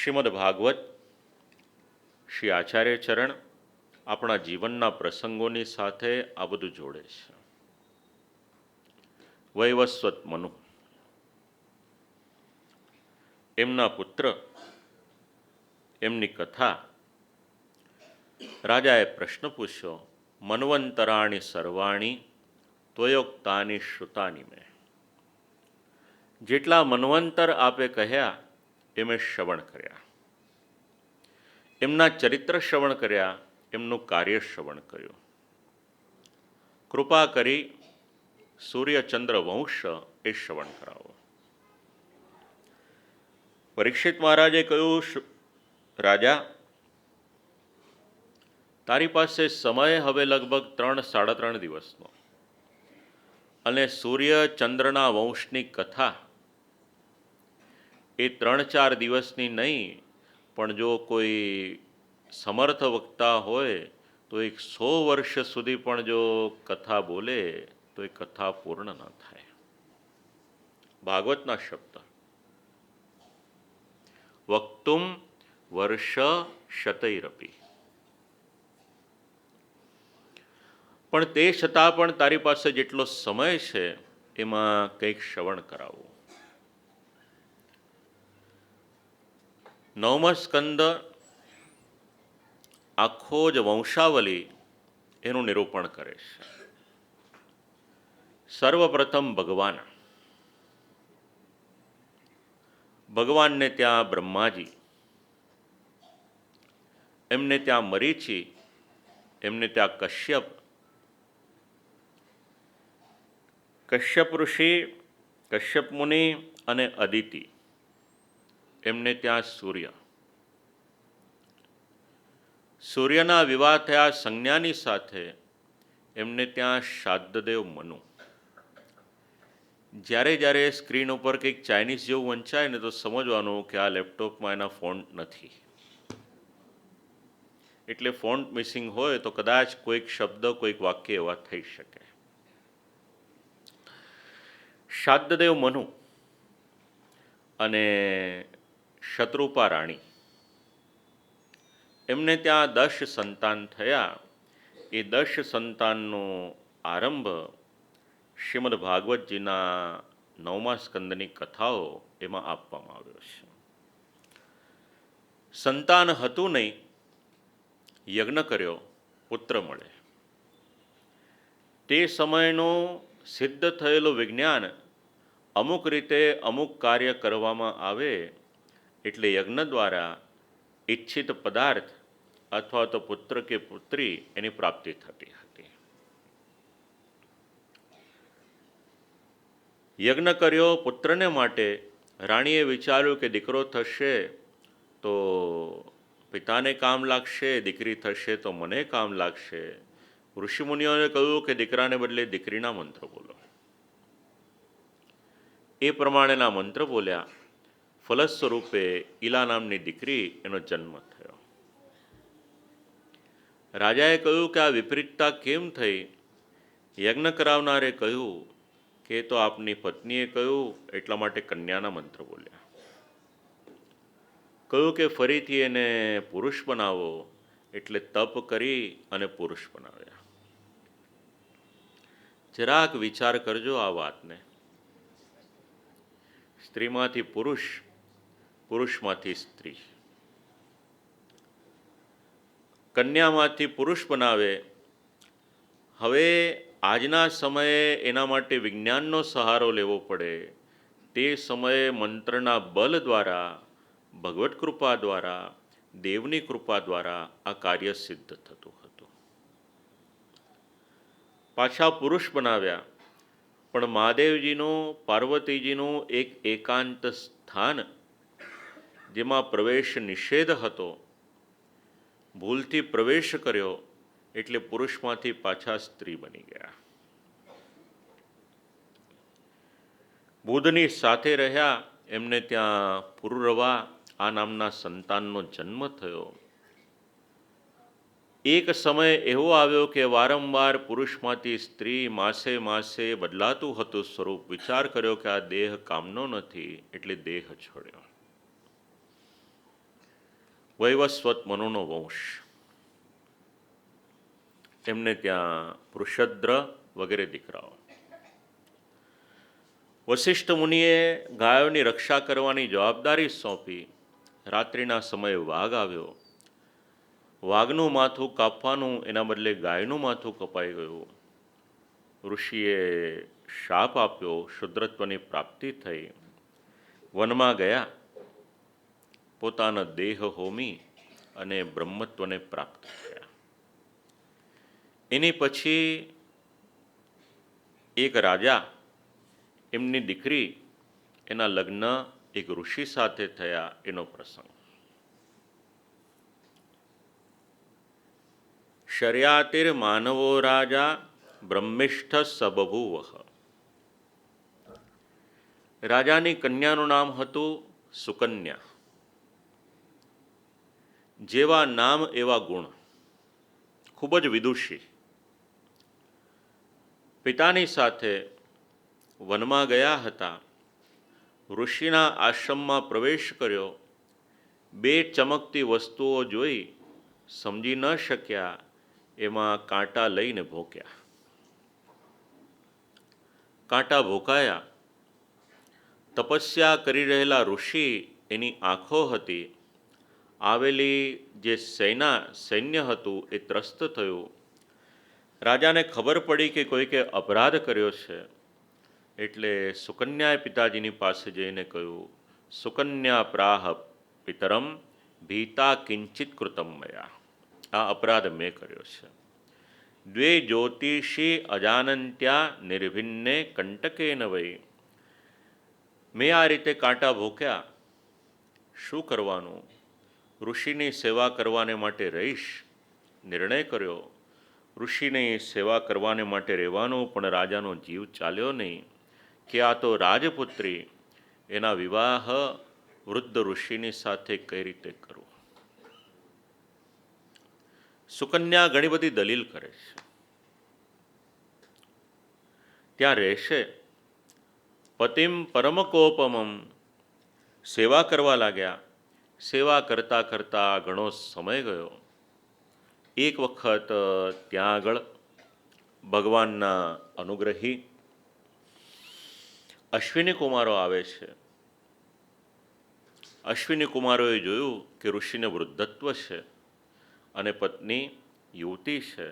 શ્રીમદ ભાગવત શ્રી આચાર્ય ચરણ આપણા જીવનના પ્રસંગોની સાથે આ બધું જોડે છે. વૈવસ્વત મનુ એમના પુત્ર, એમની કથા. રાજાએ પ્રશ્ન પૂછ્યો, મન્વંતરાણી સર્વાણી ત્વયોક્તાની શ્રુતાની મેં. જેટલા મન્વંતર આપે કહ્યા એ મેં શ્રવણ કર્યા, એમના ચરિત્ર શ્રવણ કર્યા, એમનું કાર્ય શ્રવણ કર્યું. કૃપા કરી સૂર્યચંદ્ર વંશ એ શ્રવણ કરાવો. પરીક્ષિત મહારાજે કહ્યું, રાજા, તારી પાસે સમય હવે લગભગ 3-3.5 દિવસનો, અને સૂર્ય ચંદ્રના વંશની કથા એ 3-4 દિવસની નહીં, પણ જો કોઈ સમર્થ વક્તા હોય તો 100 વર્ષ સુધી પણ જો કથા બોલે તો એ કથા પૂર્ણ ન થાય. ભાગવતના શબ્દ. વક્તુમ વર્ષ શતૈરપી. પણ તે છતાં પણ તારી પાસે જેટલો સમય છે એમાં કંઈક શ્રવણ કરાવવું. 9મો સ્કંદ આખો જ વંશાવલી એનું નિરૂપણ કરે છે. સર્વપ્રથમ ભગવાનને ત્યાં બ્રહ્માજી, એમને ત્યાં મરીચી, એમને ત્યાં કશ્યપ ઋષિ, કશ્યપ મુનિ અને અદિતિ, એમને ત્યાં સૂર્યના વિવાહ થયા સંજ્ઞાની સાથે એમને ત્યાં શાદ્દેવ મનુ. જ્યારે સ્ક્રીન ઉપર કંઈક ચાઇનીઝ જેવું વંચાય ને તો સમજવાનું કે આ લેપટોપમાં એના ફોન્ટ નથી, એટલે ફોન્ટ મિસિંગ હોય તો કદાચ કોઈક શબ્દ, કોઈક વાક્ય એવા થઈ શકે. શાદ્દેવ મનુ અને શત્રુપા રાણી, એમને ત્યાં 10 સંતાન થયા. એ 10 સંતાનનો આરંભ શ્રીમદ ભાગવતજીના 9મા સ્કંદની કથાઓ એમાં આપવામાં આવ્યો છે. સંતાન હતું નહીં, યજ્ઞ કર્યો, પુત્ર મળે. તે સમયનું સિદ્ધ થયેલું વિજ્ઞાન અમુક રીતે અમુક કાર્ય કરવામાં આવે એટલે યજ્ઞ દ્વારા ઈચ્છિત પદાર્થ અથવા તો પુત્ર કે પુત્રી એની પ્રાપ્તિ થતી હતી. યજ્ઞ કર્યો પુત્રને માટે. રાણીએ વિચાર્યું કે દીકરો થશે તો પિતાને કામ લાગશે, દીકરી થશે તો મને કામ લાગશે. ઋષિમુનિઓને કહ્યું કે દીકરાને બદલે દીકરીના મંત્ર બોલો. એ પ્રમાણેના મંત્ર બોલ્યા. ફલ સ્વરૂપે ઈલા નામની દીકરી એનો જન્મ થયો. રાજાએ કહ્યું કે આ વિપરીતતા કેમ થઈ? યજ્ઞ કરાવનારે કહ્યું કે તો આપની પત્નીએ કહ્યું એટલા માટે કન્યાના મંત્ર બોલ્યા. કહ્યું કે ફરીથી એને પુરુષ બનાવો એટલે તપ કરી અને પુરુષ બનાવ્યા. જરાક વિચાર કરજો આ વાતને. સ્ત્રીમાંથી પુરુષ, પુરુષમાંથી સ્ત્રી, કન્યામાંથી પુરુષ બનાવે. હવે આજના સમયે એના માટે વિજ્ઞાનનો સહારો લેવો પડે. તે સમયે મંત્રના બલ દ્વારા, ભગવત કૃપા દ્વારા, દેવની કૃપા દ્વારા આ કાર્ય સિદ્ધ થતું હતું. પાછા પુરુષ બનાવ્યા. પણ મહાદેવજીનું, પાર્વતીજીનું એક એકાંત સ્થાન જેમાં પ્રવેશ નિષેધ હતો, ભૂલથી પ્રવેશ કર્યો એટલે પુરુષમાંથી પાછા સ્ત્રી બની ગયા. બુધની સાથે રહ્યા. એમને ત્યાં પુરુરવા આ નામના સંતાનનો જન્મ થયો. એક સમય એવો આવ્યો કે વારંવાર પુરુષમાંથી સ્ત્રી માસે માસે બદલાતું હતું સ્વરૂપ. વિચાર કર્યો કે આ દેહ કામનો નથી એટલે દેહ છોડ્યો. વૈવસ્વત મનુનો વંશ. એમને ત્યાં વૃષદ્ર વગેરે દીકરાઓ. વશિષ્ઠ મુનિએ ગાયોની રક્ષા કરવાની જવાબદારી સોંપી. રાત્રિના સમયે વાઘ આવ્યો. વાઘનું માથું કાપવાનું એના બદલે ગાયનું માથું કપાઈ ગયું. ઋષિએ શાપ આપ્યો, શુદ્રત્વની પ્રાપ્તિ થઈ. વનમાં ગયા, પોતાનો દેહ હોમી અને બ્રહ્મત્વને પ્રાપ્ત થયા. એની પછી એક રાજા, એમની દીકરી, એના લગ્ન એક ઋષિ સાથે થયા, એનો પ્રસંગ. શર્યાતિર માનવો રાજા બ્રહ્મિષ્ઠ સબભૂવ. રાજાની કન્યાનું નામ હતું સુકન્યા. જેવા નામ એવા ગુણ, ખૂબ જ વિદુષી. પિતાની સાથે વનમાં ગયા હતા. ઋષિના આશ્રમમાં પ્રવેશ કર્યો. બે ચમકતી વસ્તુઓ જોઈ સમજી ન શક્યા, એમાં કાંટા લઈને ભોંક્યા. કાંટા ભોંકાયા. તપસ્યા કરી રહેલા ઋષિ, એની આંખો હતી. આવેલી જે સૈન્ય હતું એ ત્રસ્ત થયું. રાજાને ખબર પડી કે કોઈકે અપરાધ કર્યો છે. એટલે સુકન્યાએ પિતાજીની પાસે જઈને કહ્યું, સુકન્યા પ્રાહ પિતરમ ભીતા કિંચિત કૃતમ મયા. આ અપરાધ મેં કર્યો છે. દ્વે જ્યોતિષી અજાનંત્યા નિર્ભિન્ને કંટકેન વૈ. મેં આ રીતે કાંટા ભોંક્યા. શું કરવાનું? ઋષિની સેવા કરવાને માટે રહીશ. નિર્ણય કર્યો. ઋષિની સેવા કરવાને માટે રહેવાનો, પણ રાજાનો જીવ ચાલ્યો નહીં કે આ તો રાજપુત્રી, એના વિવાહ વૃદ્ધ ઋષિની સાથે કઈ રીતે કરવો? સુકન્યા ઘણી બધી દલીલ કરે છે. ત્યાં રહેશે. પતિમ પરમકોપમમ. સેવા કરવા લાગ્યા. સેવા કરતા કરતા ઘણો સમય ગયો. એક વખત ત્યાં આગળ ભગવાનના અનુગ્રહી અશ્વિની કુમારો આવે છે. અશ્વિની કુમારોએ જોયું કે ઋષિને વૃદ્ધત્વ છે અને પત્ની યુવતી છે.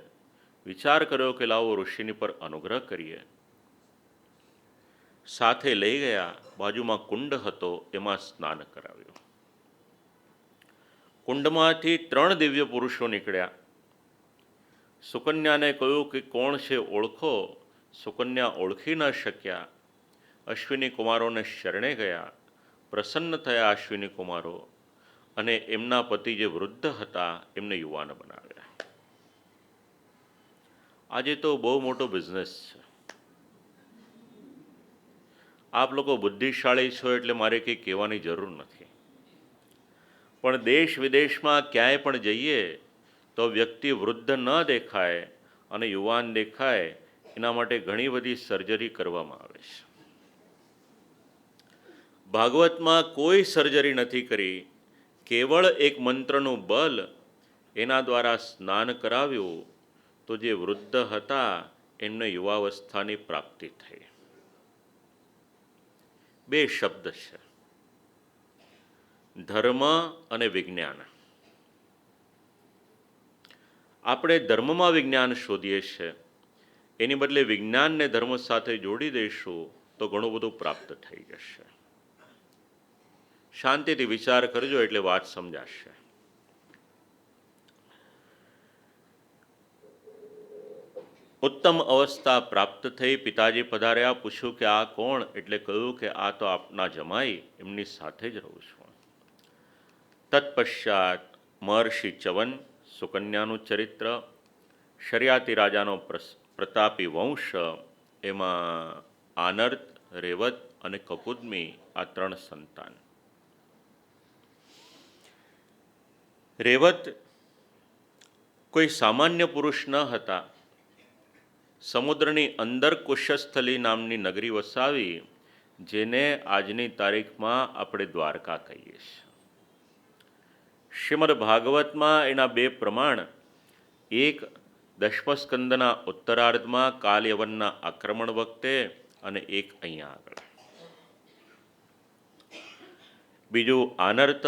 વિચાર કર્યો કે લાવો ઋષિની પર અનુગ્રહ કરીએ. સાથે લઈ ગયા. બાજુમાં કુંડ હતો, એમાં સ્નાન કરાવ્યું. કુંડમાંથી 3 દિવ્ય પુરુષો નીકળ્યા. સુકન્યાને કહ્યું કે કોણ છે ઓળખો. સુકન્યા ઓળખી ન શક્યા. અશ્વિની કુમારોને શરણે ગયા. પ્રસન્ન થયા અશ્વિની કુમારો, અને એમના પતિ જે વૃદ્ધ હતા એમને યુવાન બનાવ્યા. આજે તો બહુ મોટો બિઝનેસ છે. આપ લોકો બુદ્ધિશાળી છો એટલે મારે કંઈ કહેવાની જરૂર નથી. પણ દેશ વિદેશમાં ક્યાંય પણ જઈએ તો વ્યક્તિ વૃદ્ધ ન દેખાય અને યુવાન દેખાય, એના માટે ઘણી બધી સર્જરી કરવામાં આવે છે. ભાગવતમાં કોઈ સર્જરી નથી કરી. કેવળ એક મંત્રનું બલ, એના દ્વારા સ્નાન કરાવ્યું તો જે વૃદ્ધ હતા એમને યુવાવસ્થાની પ્રાપ્તિ થઈ. 2 શબ્દ છે, ધર્મ અને વિજ્ઞાન. આપણે ધર્મમાં વિજ્ઞાન શોધીએ છીએ, એની બદલે વિજ્ઞાનને ધર્મ સાથે જોડી દઈશું તો ઘણું બધું પ્રાપ્ત થઈ જશે. શાંતિથી વિચાર કરજો એટલે વાત સમજાશે. ઉત્તમ અવસ્થા પ્રાપ્ત થઈ. પિતાજી પધાર્યા. પૂછ્યું કે આ કોણ? એટલે કહ્યું કે આ તો આપના જમાઈ, એમની સાથે જ રહું છું. તત્પશ્ચાત મહર્ષિ ચવન, સુકન્યાનું ચરિત્ર, શર્યાતી રાજાનો પ્રતાપી વંશ, એમાં આનર્ત, રેવત અને કકુદમી, આ 3 સંતાન. રેવત કોઈ સામાન્ય પુરુષ ન હતા. સમુદ્રની અંદર કુશસ્થલી નામની નગરી વસાવી, જેને આજની તારીખમાં આપણે દ્વારકા કહીએ છીએ. શ્રીમદ ભાગવતમાં એના બે પ્રમાણ, એક દશમસ્કંદના ઉત્તરાર્ધમાં કાલયવનના આક્રમણ વખતે અને એક અહીંયા આગળ. બીજું આનર્ત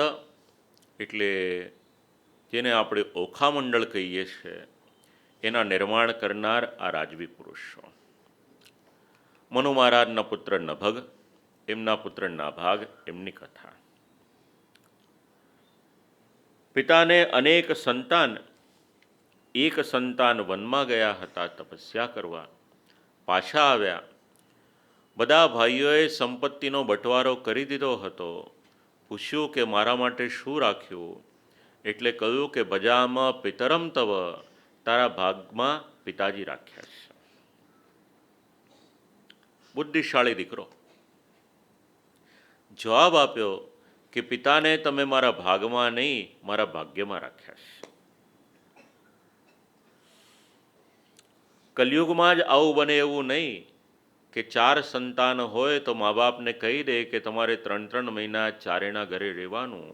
એટલે જેને આપણે ઓખામંડળ કહીએ છીએ, એના નિર્માણ કરનાર આ રાજવી પુરુષો. મનુ મહારાજના પુત્ર નભગ, એમના પુત્ર નાભાગ, એમની કથા. પિતાને અનેક સંતાન, એક સંતાન વનમાં ગયા હતા તપસ્યા કરવા, પાછા આવ્યા. બધા ભાઈઓએ સંપત્તિનો બંટવારો કરી દીધો હતો. પૂછ્યું કે મારા માટે શું રાખ્યું? એટલે કહ્યું કે ભજામાં પિતરમ તવ, તારા ભાગમાં પિતાજી રાખ્યા છે. બુદ્ધિશાળી દીકરો જવાબ આપ્યો કે પિતાને તમે મારા ભાગમાં નહીં, મારા ભાગ્યમાં રાખ્યા છે. કલયુગમાં જ આવું બને એવું નહીં કે 4 સંતાન હોય તો મા બાપને કહી દે કે તમારે 3-3 મહિના ચારેના ઘરે રહેવાનું,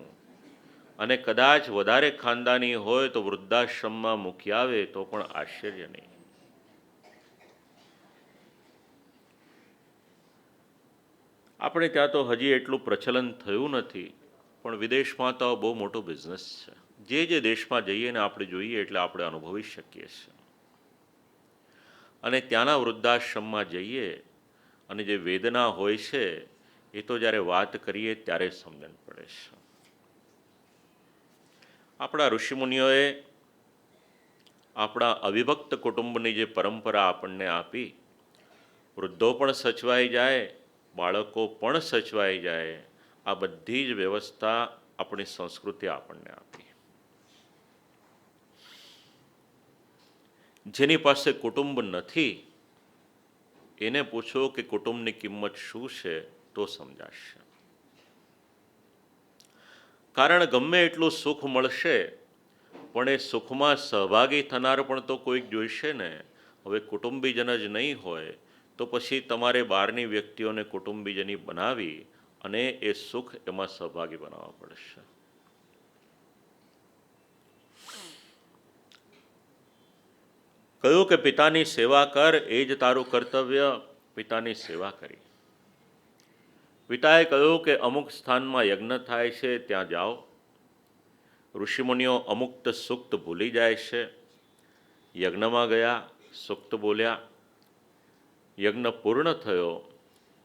અને કદાચ વધારે ખાનદાની હોય તો વૃદ્ધાશ્રમમાં મૂકી આવે તો પણ આશ્ચર્ય નહીં. આપણે ત્યાં તો હજી એટલું પ્રચલન થયું નથી, પણ વિદેશમાં તો બહુ મોટો બિઝનેસ છે. જે દેશમાં જઈએ ને આપણે જોઈએ એટલે આપણે અનુભવી શકીએ છીએ. અને ત્યાંના વૃદ્ધાશ્રમમાં જઈએ અને જે વેદના હોય છે એ તો જ્યારે વાત કરીએ ત્યારે સમજણ પડે છે. આપણા ઋષિમુનિઓએ આપણા અવિભક્ત કુટુંબની જે પરંપરા આપણને આપી, વૃદ્ધો પણ સચવાઈ જાય, બાળકો પણ સચવાઈ જાય, આ બધી જ વ્યવસ્થા આપણી સંસ્કૃતિ આપણને આપી. જેની પાસે કુટુંબ નથી એને પૂછો કે કુટુંબની કિંમત શું છે તો સમજાશે. કારણ ગમે એટલું સુખ મળશે પણ એ સુખમાં સહભાગી થનાર પણ તો કોઈક જોઈશે ને. હવે કુટુંબીજન જ નહીં હોય તો પછી તમારે બહારની વ્યક્તિઓને કુટુંબીજની બનાવી અને એ સુખ એમાં સહભાગી બનાવવા પડશે. કહ્યું કે પિતાની સેવા કર, એ જ તારું કર્તવ્ય. પિતાની સેવા કરી. પિતાએ કહ્યું કે અમુક સ્થાનમાં યજ્ઞ થાય છે ત્યાં જાઓ. ઋષિમુનિઓ અમુક્ત સુક્ત ભૂલી જાય છે. યજ્ઞમાં ગયા, સુક્ત બોલ્યા. યજ્ઞ પૂર્ણ થયો.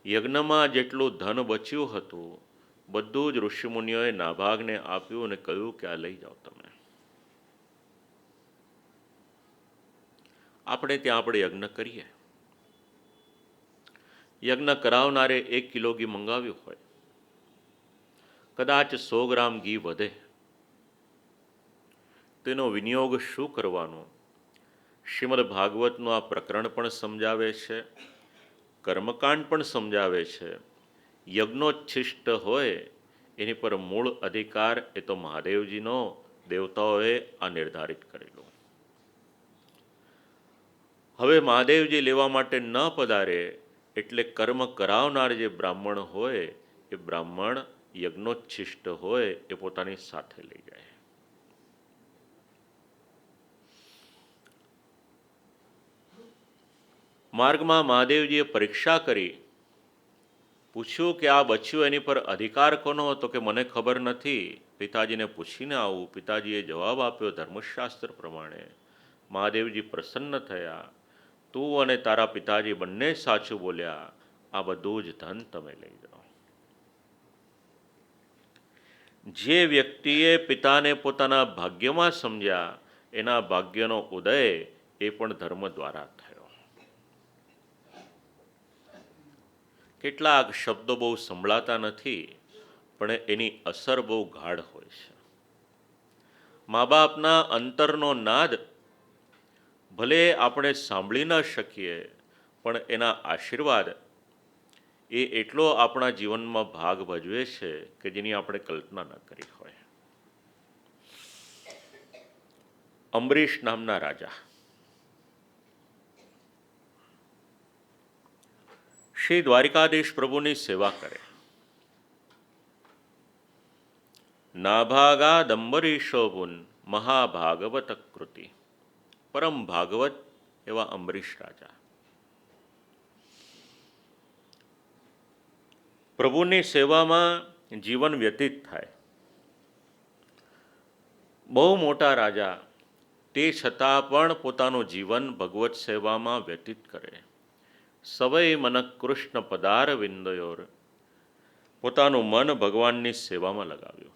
યજ્ઞમાં જેટલું ધન બચ્યું હતું બધું જ ઋષિમુનિઓએ નાભાગને આપ્યું અને કહ્યું કે આ લઈ જાઓ તમે. આપણે ત્યાં આપણે યજ્ઞ કરીએ, યજ્ઞ કરાવનારે 1 કિલો ઘી મંગાવ્યું હોય, કદાચ 100 ગ્રામ ઘી વધે, તેનો વિનિયોગ શું કરવાનો? શ્રીમદ ભાગવતનું આ પ્રકરણ પણ સમજાવે છે, કર્મકાંડ પણ સમજાવે છે. યજ્ઞોચ્છિષ્ટ હોય એની પર મૂળ અધિકાર એ તો મહાદેવજીનો, દેવતાઓએ આ નિર્ધારિત કરેલો. હવે મહાદેવજી લેવા માટે ન પધારે એટલે કર્મ કરાવનાર જે બ્રાહ્મણ હોય એ બ્રાહ્મણ યજ્ઞોચ્છિષ્ટ હોય એ પોતાની સાથે લઈ જાય. માર્ગમાં મહાદેવજીએ પરીક્ષા કરી, પૂછ્યું કે આ બચ્યું એની પર અધિકાર કોનો હતો? કે મને ખબર નથી, પિતાજીને પૂછીને આવું. પિતાજીએ જવાબ આપ્યો ધર્મશાસ્ત્ર પ્રમાણે. મહાદેવજી પ્રસન્ન થયા. તું અને તારા પિતાજી બંને સાચું બોલ્યા, આ બધું જ ધન તમે લઈ જાઓ. જે વ્યક્તિએ પિતાને પોતાના ભાગ્યમાં સમજ્યા એના ભાગ્યનો ઉદય એ પણ ધર્મ દ્વારા થયો. કેટલાક શબ્દો બહુ સંભળાતા નથી પણ એની અસર બહુ ગાઢ હોય છે. મા બાપના અંતરનો નાદ ભલે આપણે સાંભળી ન શકીએ પણ એના આશીર્વાદ એ એટલો આપણા જીવનમાં ભાગ ભજવે છે કે જેની આપણે કલ્પના ન કરી હોય. અંબરીશ નામના રાજા શ્રી દ્વારિકાધીશ પ્રભુની સેવા કરે. નાભાગાદંબરીશો પુન મહાભાગવત કૃતિ. પરમ ભાગવત એવા અંબરીશ રાજા પ્રભુની સેવામાં જીવન વ્યતીત થાય. બહુ મોટા રાજા તે છતાં પણ પોતાનું જીવન ભગવત સેવામાં વ્યતીત કરે. સવૈ મન કૃષ્ણ પદાર વિંદયોર, પોતાનું મન ભગવાનની સેવામાં લગાવ્યું.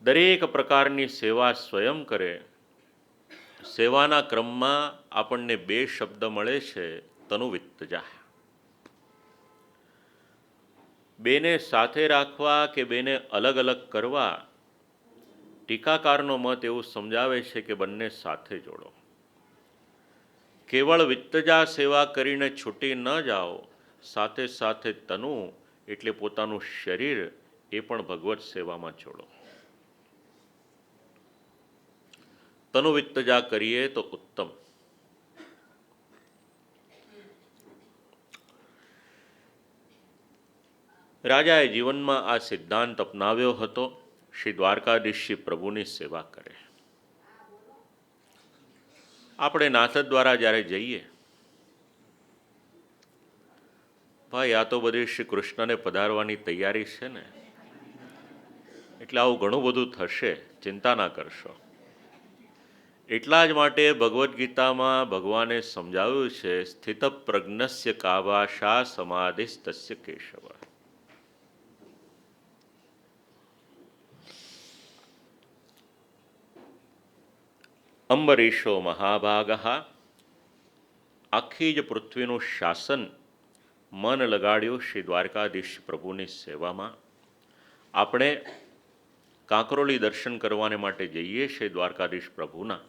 દરેક પ્રકારની સેવા સ્વયં કરે. સેવાના ક્રમમાં આપણને બે શબ્દ મળે છે, તનુવિત્તજા. બેને સાથે રાખવા કે બેને અલગ અલગ કરવા, ટીકાકારનો મત એવું સમજાવે છે કે બંને સાથે જોડો. કેવળ વિત્તજા સેવા કરીને છૂટી ન જાઓ, સાથે સાથે તનુ એટલે પોતાનું શરીર એ પણ ભગવત સેવામાં જોડો. તનુ વિત્તજા કરીએ તો ઉત્તમ. રાજાએ જીવનમાં આ સિદ્ધાંત અપનાવ્યો હતો. શ્રી દ્વારકાધીશજી પ્રભુની સેવા કરે. આપણે નાથ દ્વારા જ્યારે જઈએ, ભાઈ આ તો બધી શ્રી કૃષ્ણને પધારવાની તૈયારી છે ને, એટલે આવું ઘણું બધું થશે, ચિંતા ના કરશો. એટલા જ માટે ભગવદ્ ગીતામાં ભગવાને સમજાવ્યું છે, સ્થિત પ્રજ્ઞસ્ય કાભાષા સમાધિસ્તસ્ય કેશવ. અંબરીશો મહાભાગ, આખી જ પૃથ્વીનું શાસન મન લગાડ્યું શ્રી દ્વારકાધીશ પ્રભુની સેવામાં. આપણે કાંકરોલી દર્શન કરવાને માટે જઈએ શ્રી દ્વારકાધીશ પ્રભુના.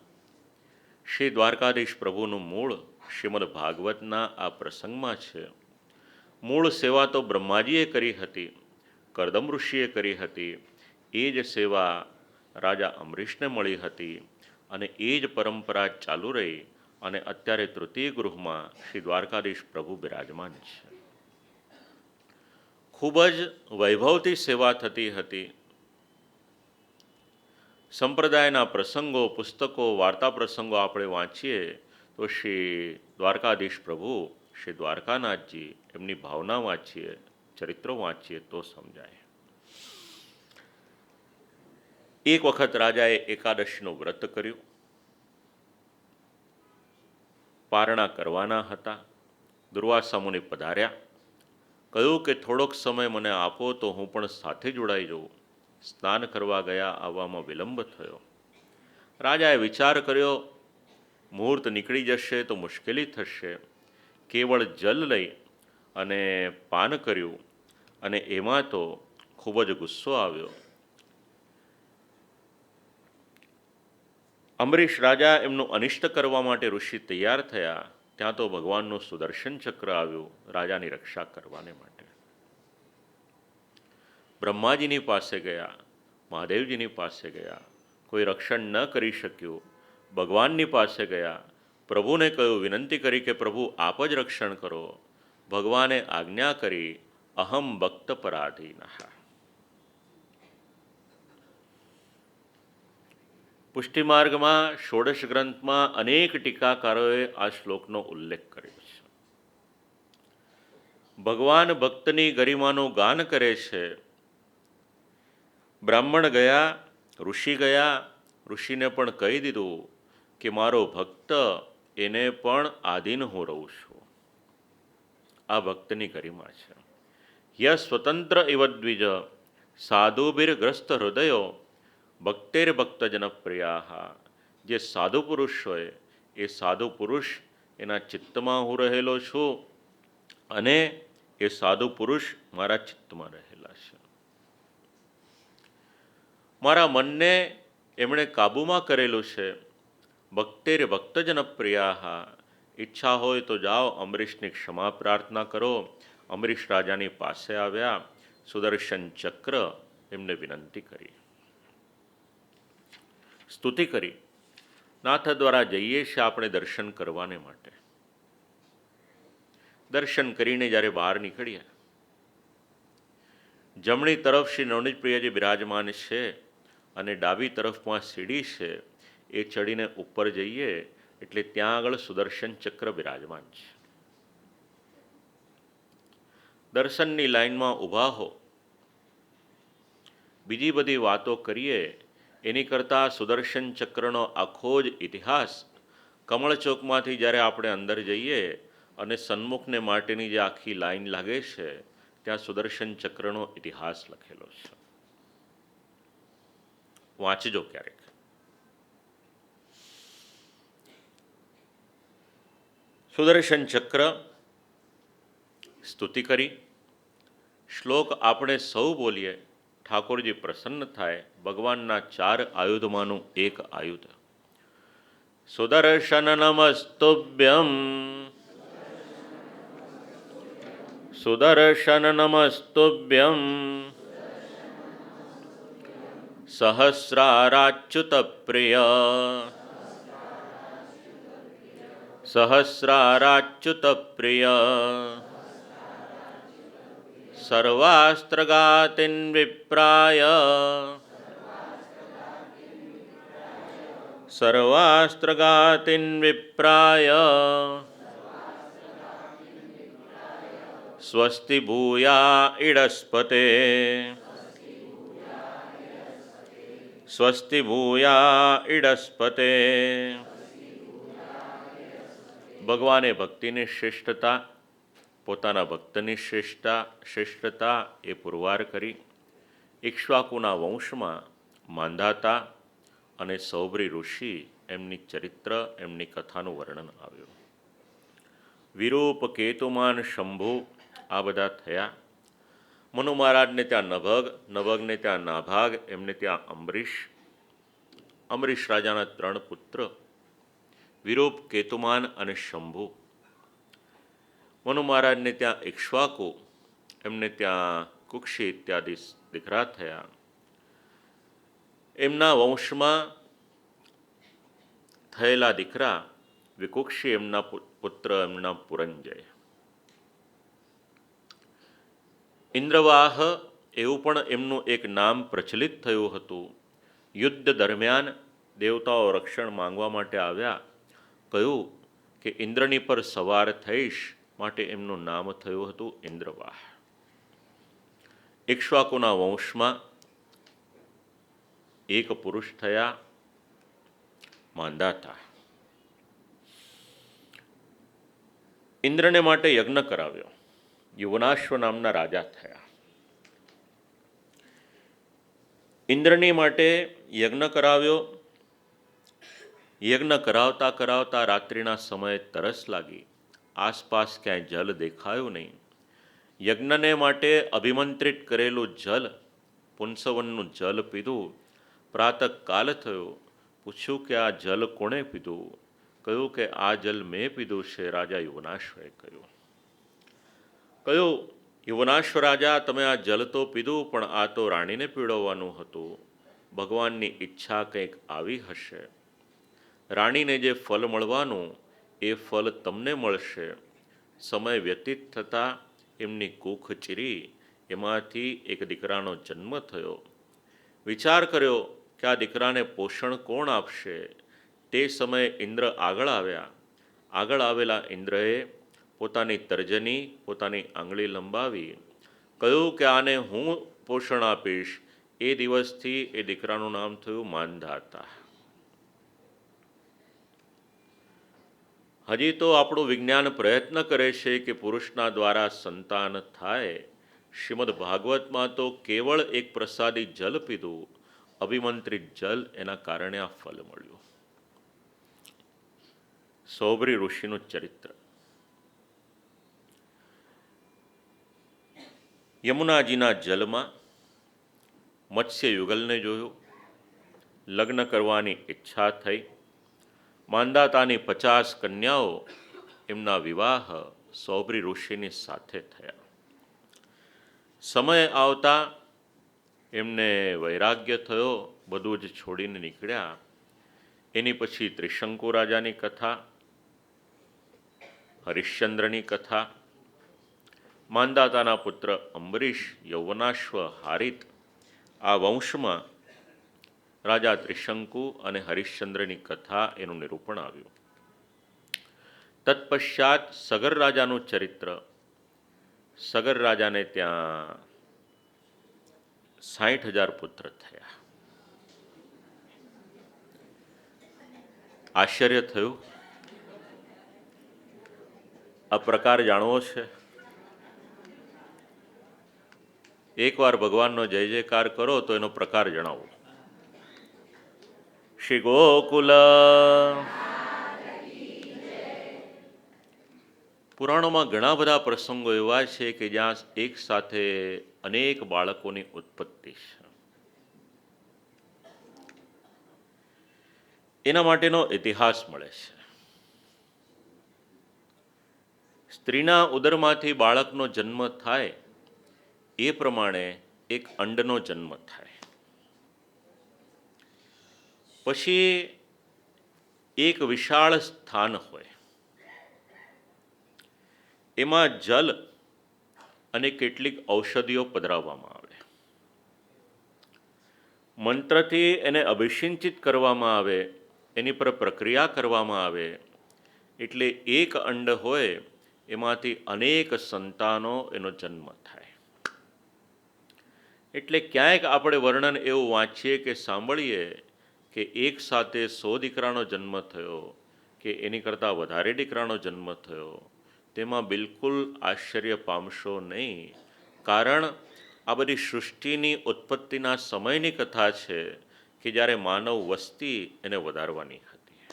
શ્રી દ્વારકાધીશ પ્રભુનું મૂળ શ્રીમદ ભાગવતના આ પ્રસંગમાં છે. મૂળ સેવા તો બ્રહ્માજીએ કરી હતી, કરદમ ઋષિએ કરી હતી. એ જ સેવા રાજા અમરીશને મળી હતી અને એ જ પરંપરા ચાલુ રહી અને અત્યારે તૃતીય ગૃહમાં શ્રી દ્વારકાધીશ પ્રભુ બિરાજમાન છે. ખૂબ જ વૈભવથી સેવા થતી હતી. સંપ્રદાયના પ્રસંગો, પુસ્તકો, વાર્તા પ્રસંગો આપણે વાંચીએ તો શ્રી દ્વારકાધીશ પ્રભુ, શ્રી દ્વારકાનાથજી, એમની ભાવના વાંચીએ, ચરિત્રો વાંચીએ તો સમજાય. એક વખત રાજાએ એકાદશીનું વ્રત કર્યું. પારણા કરવાના હતા. દુર્વાસા મુનિ પધાર્યા. કહ્યું કે થોડોક સમય મને આપો તો હું પણ સાથે જોડાઈ જાઉં. સ્નાન કરવા ગયા, આવવામાં વિલંબ થયો. રાજાએ વિચાર કર્યો, મુહૂર્ત નીકળી જશે તો મુશ્કેલી થશે. કેવળ જલ લઈ અને પાન કર્યું અને એમાં તો ખૂબ જ ગુસ્સો આવ્યો. અંબરીશ રાજા એમનું અનિષ્ટ કરવા માટે ઋષિ તૈયાર થયા. ત્યાં તો ભગવાનનું સુદર્શન ચક્ર આવ્યું રાજાની રક્ષા કરવાને માટે. બ્રહ્માજીની પાસે ગયા, મહાદેવજીની પાસે ગયા, કોઈ રક્ષણ ન કરી શક્યું. ભગવાનની પાસે ગયા, પ્રભુને કહ્યું, વિનંતી કરી કે પ્રભુ આપ જ રક્ષણ કરો. ભગવાને આજ્ઞા કરી, અહમ ભક્ત પરાધીનઃ. પુષ્ટિમાર્ગમાં ષોડશ ગ્રંથમાં અનેક ટીકાકારોએ આ શ્લોકનો ઉલ્લેખ કર્યો છે. ભગવાન ભક્તની ગરિમાનું ગાન કરે છે. બ્રાહ્મણ ગયા, ઋષિ ગયા, ઋષિને પણ કહી દીધું કે મારો ભક્ત, એને પણ આધીન હું રહું છું. આ ભક્તની ગરિમા છે. ય સ્વતંત્ર ઇવ દ્વિજ સાધુભિર્ગ્રસ્ત હૃદયો ભક્તેર ભક્તજન પ્રિયા. જે સાધુ પુરુષ હોય એ સાધુ પુરુષ એના ચિત્તમાં હું રહેલો છું અને એ સાધુ પુરુષ મારા ચિત્તમાં રહેલા છે. મારા મનને એમણે કાબૂમાં કરેલું છે. ભક્તેર ભક્તજન પ્રિયા. ઈચ્છા હોય તો જાઓ, અમરીશની ક્ષમા પ્રાર્થના કરો. અમરીશ રાજાની પાસે આવ્યા, સુદર્શન ચક્ર એમને વિનંતી કરી, સ્તુતિ કરી. નાથ દ્વારા જઈએ છીએ આપણે દર્શન કરવાને માટે. દર્શન કરીને જ્યારે બહાર નીકળ્યા, જમણી તરફ શ્રી નવનીત પ્રિયજી બિરાજમાન છે અને ડાબી તરફમાં સીડી છે. એ ચડીને ઉપર જઈએ એટલે ત્યાં આગળ સુદર્શન ચક્ર બિરાજમાન છે. દર્શનની લાઈનમાં ઊભા હો, બીજી બધી વાતો કરીએ એની કરતાં સુદર્શન ચક્રનો આખો જ ઇતિહાસ કમળ ચોકમાંથી જ્યારે આપણે અંદર જઈએ અને સન્મુખને માટેની જે આખી લાઈન લાગે છે ત્યાં સુદર્શન ચક્રનો ઇતિહાસ લખેલો છે. વાંચજો ક્યારેક. સુદર્શન ચક્ર સ્તુતિ કરી શ્લોક આપણે સૌ બોલીએ, ઠાકોરજી પ્રસન્ન થાય. ભગવાનના 4 આયુધમાંનું એક આયુધ. સુદર્શન નમસ્તુભ્યમ, સુદર્શન નમસ્તુભ્યમ, સહસ્રારાચ્યુત પ્રિય, સહસ્રારાચ્યુત પ્રિય, સર્વાસ્ત્રગાતિન વિપ્રાય, સર્વાસ્ત્રગાતિન વિપ્રાય, સ્વસ્તિ ભૂયા ઇડસ્પતે, સ્વસ્તિ ભૂયા ઇડસ્પતે. ભગવાને ભક્તિની શ્રેષ્ઠતા, પોતાના ભક્તની શ્રેષ્ઠતા એ પુરવાર કરી. ઇક્ષ્વાકુના વંશમાં માંધાતા અને સૌભરી ઋષિ એમની ચરિત્ર, એમની કથાનું વર્ણન આવ્યું. વિરૂપ, કેતુમાન, શંભુ આ બધા થયા. મનુ મહારાજને ત્યાં નભગ, નભગને ત્યાં નાભાગ, એમને ત્યાં અંબરીશ. અંબરીશ રાજાના 3 પુત્ર વિરૂપ, કેતુમાન અને શંભુ. મનુ મહારાજને ત્યાં ઇક્ષ્વાકુ, એમને ત્યાં કુક્ષી ઇત્યાદિ દીકરા થયા. એમના વંશમાં થયેલા દીકરા વિકુક્ષી, એમના પુત્ર એમના પુરંજય. ઇન્દ્રવાહ એવું પણ એમનું એક નામ પ્રચલિત થયું હતું. યુદ્ધ દરમિયાન દેવતાઓ રક્ષણ માંગવા માટે આવ્યા. કહ્યું કે ઇન્દ્રની પર સવાર થઈશ, માટે એમનું નામ થયું હતું ઇન્દ્રવાહ. ઇક્ષ્વાકુના વંશમાં એક પુરુષ થયા માંધાતા. ઇન્દ્રને માટે યજ્ઞ કરાવ્યો. યુવનાશ્વ નામના રાજા થયા. ઇન્દ્રની માટે યજ્ઞ કરાવ્યો. યજ્ઞ કરાવતા કરાવતા રાત્રિના સમયે તરસ લાગી. આસપાસ ક્યાંય જલ દેખાયું નહીં. યજ્ઞને માટે અભિમંત્રિત કરેલું જલ, પુંસવનનું જલ પીધું. પ્રાતઃકાલ થયો. પૂછ્યું કે આ જલ કોણે પીધું? કહ્યું કે આ જલ મેં પીધું છે. રાજા યુવનાશ્વએ કહ્યું, યુવનાશ્વ રાજા, તમે આ જલ તો પીધું, પણ આ તો રાણીને પીવડાવવાનું હતું. ભગવાનની ઈચ્છા કંઈક આવી હશે. રાણીને જે ફલ મળવાનું એ ફલ તમને મળશે. સમય વ્યતીત થતાં એમની કૂખ ચીરી, એમાંથી એક દીકરાનો જન્મ થયો. વિચાર કર્યો કે આ દીકરાને પોષણ કોણ આપશે? તે સમયે ઇન્દ્ર આગળ આવ્યા. આગળ આવેલા ઇન્દ્રએ પોતાની તર્જની, પોતાની આંગળી લંબાવી કહ્યું કે આને હું પોષણ આપીશ. એ દિવસથી એ દીકરાનું નામ થયું માંધાતા. હજી તો આપણું વિજ્ઞાન પ્રયત્ન કરે છે કે પુરુષના દ્વારા સંતાન થાય. શ્રીમદ ભાગવતમાં તો કેવળ એક પ્રસાદી જલ પીધું, અભિમંત્રિત જલ, એના કારણે આ ફલ મળ્યું. સૌભરી ઋષિનું ચરિત્ર. યમુનાજીના જલમાં મત્સ્ય યુગલને જોયું. લગ્ન કરવાની ઈચ્છા થઈ. માંધાતાની 50 કન્યાઓ, એમના વિવાહ સૌભરી ઋષિની સાથે થયા. સમય આવતા એમને વૈરાગ્ય થયો, બધું જ છોડીને નીકળ્યા. એની પછી ત્રિશંકુ રાજાની કથા, હરિશ્ચંદ્રની કથા, માંદાતાના પુત્ર અંબરીશ, યૌવનાશ્વ હારિત, આ વંશમાં રાજા ત્રિશંકુ અને હરિશ્ચંદ્રની કથા એનું નિરૂપણ આવ્યું. તત્પશ્ચાત સગર રાજાનું ચરિત્ર. સગર રાજાને ત્યાં 60,000 પુત્ર થયા. આશ્ચર્ય થયું. આ પ્રકાર જાણવો છે? એકવાર ભગવાનનો જય જયકાર કરો તો એનો પ્રકાર જણાવો. શ્રી ગોકુલ. પુરાણોમાં ઘણા બધા પ્રસંગો એવા છે કે જ્યાં એક સાથે અનેક બાળકોની ઉત્પત્તિ છે. એના માટેનો ઇતિહાસ મળે છે. સ્ત્રીના ઉદરમાંથી બાળકનો જન્મ થાય એ પ્રમાણે એક અંડનો જન્મ થાય. પછી એક વિશાળ સ્થાન હોય, એમાં જલ અને કેટલીક ઔષધિઓ પધરાવવામાં આવે. મંત્રથી એને અભિષિંચિત કરવામાં આવે, એની પર પ્રક્રિયા કરવામાં આવે, એટલે એક અંડ હોય એમાંથી અનેક સંતાનો એનો જન્મ થાય. એટલે ક્યાંક આપણે વર્ણન એવું વાંચીએ કે સાંભળીએ કે એક સાથે 100 દીકરાનો જન્મ થયો કે એની કરતાં વધારે દીકરાનો જન્મ થયો, તેમાં બિલકુલ આશ્ચર્ય પામશો નહીં. કારણ આ બધી સૃષ્ટિની ઉત્પત્તિના સમયની કથા છે કે જ્યારે માનવ વસ્તી એને વધારવાની હતી.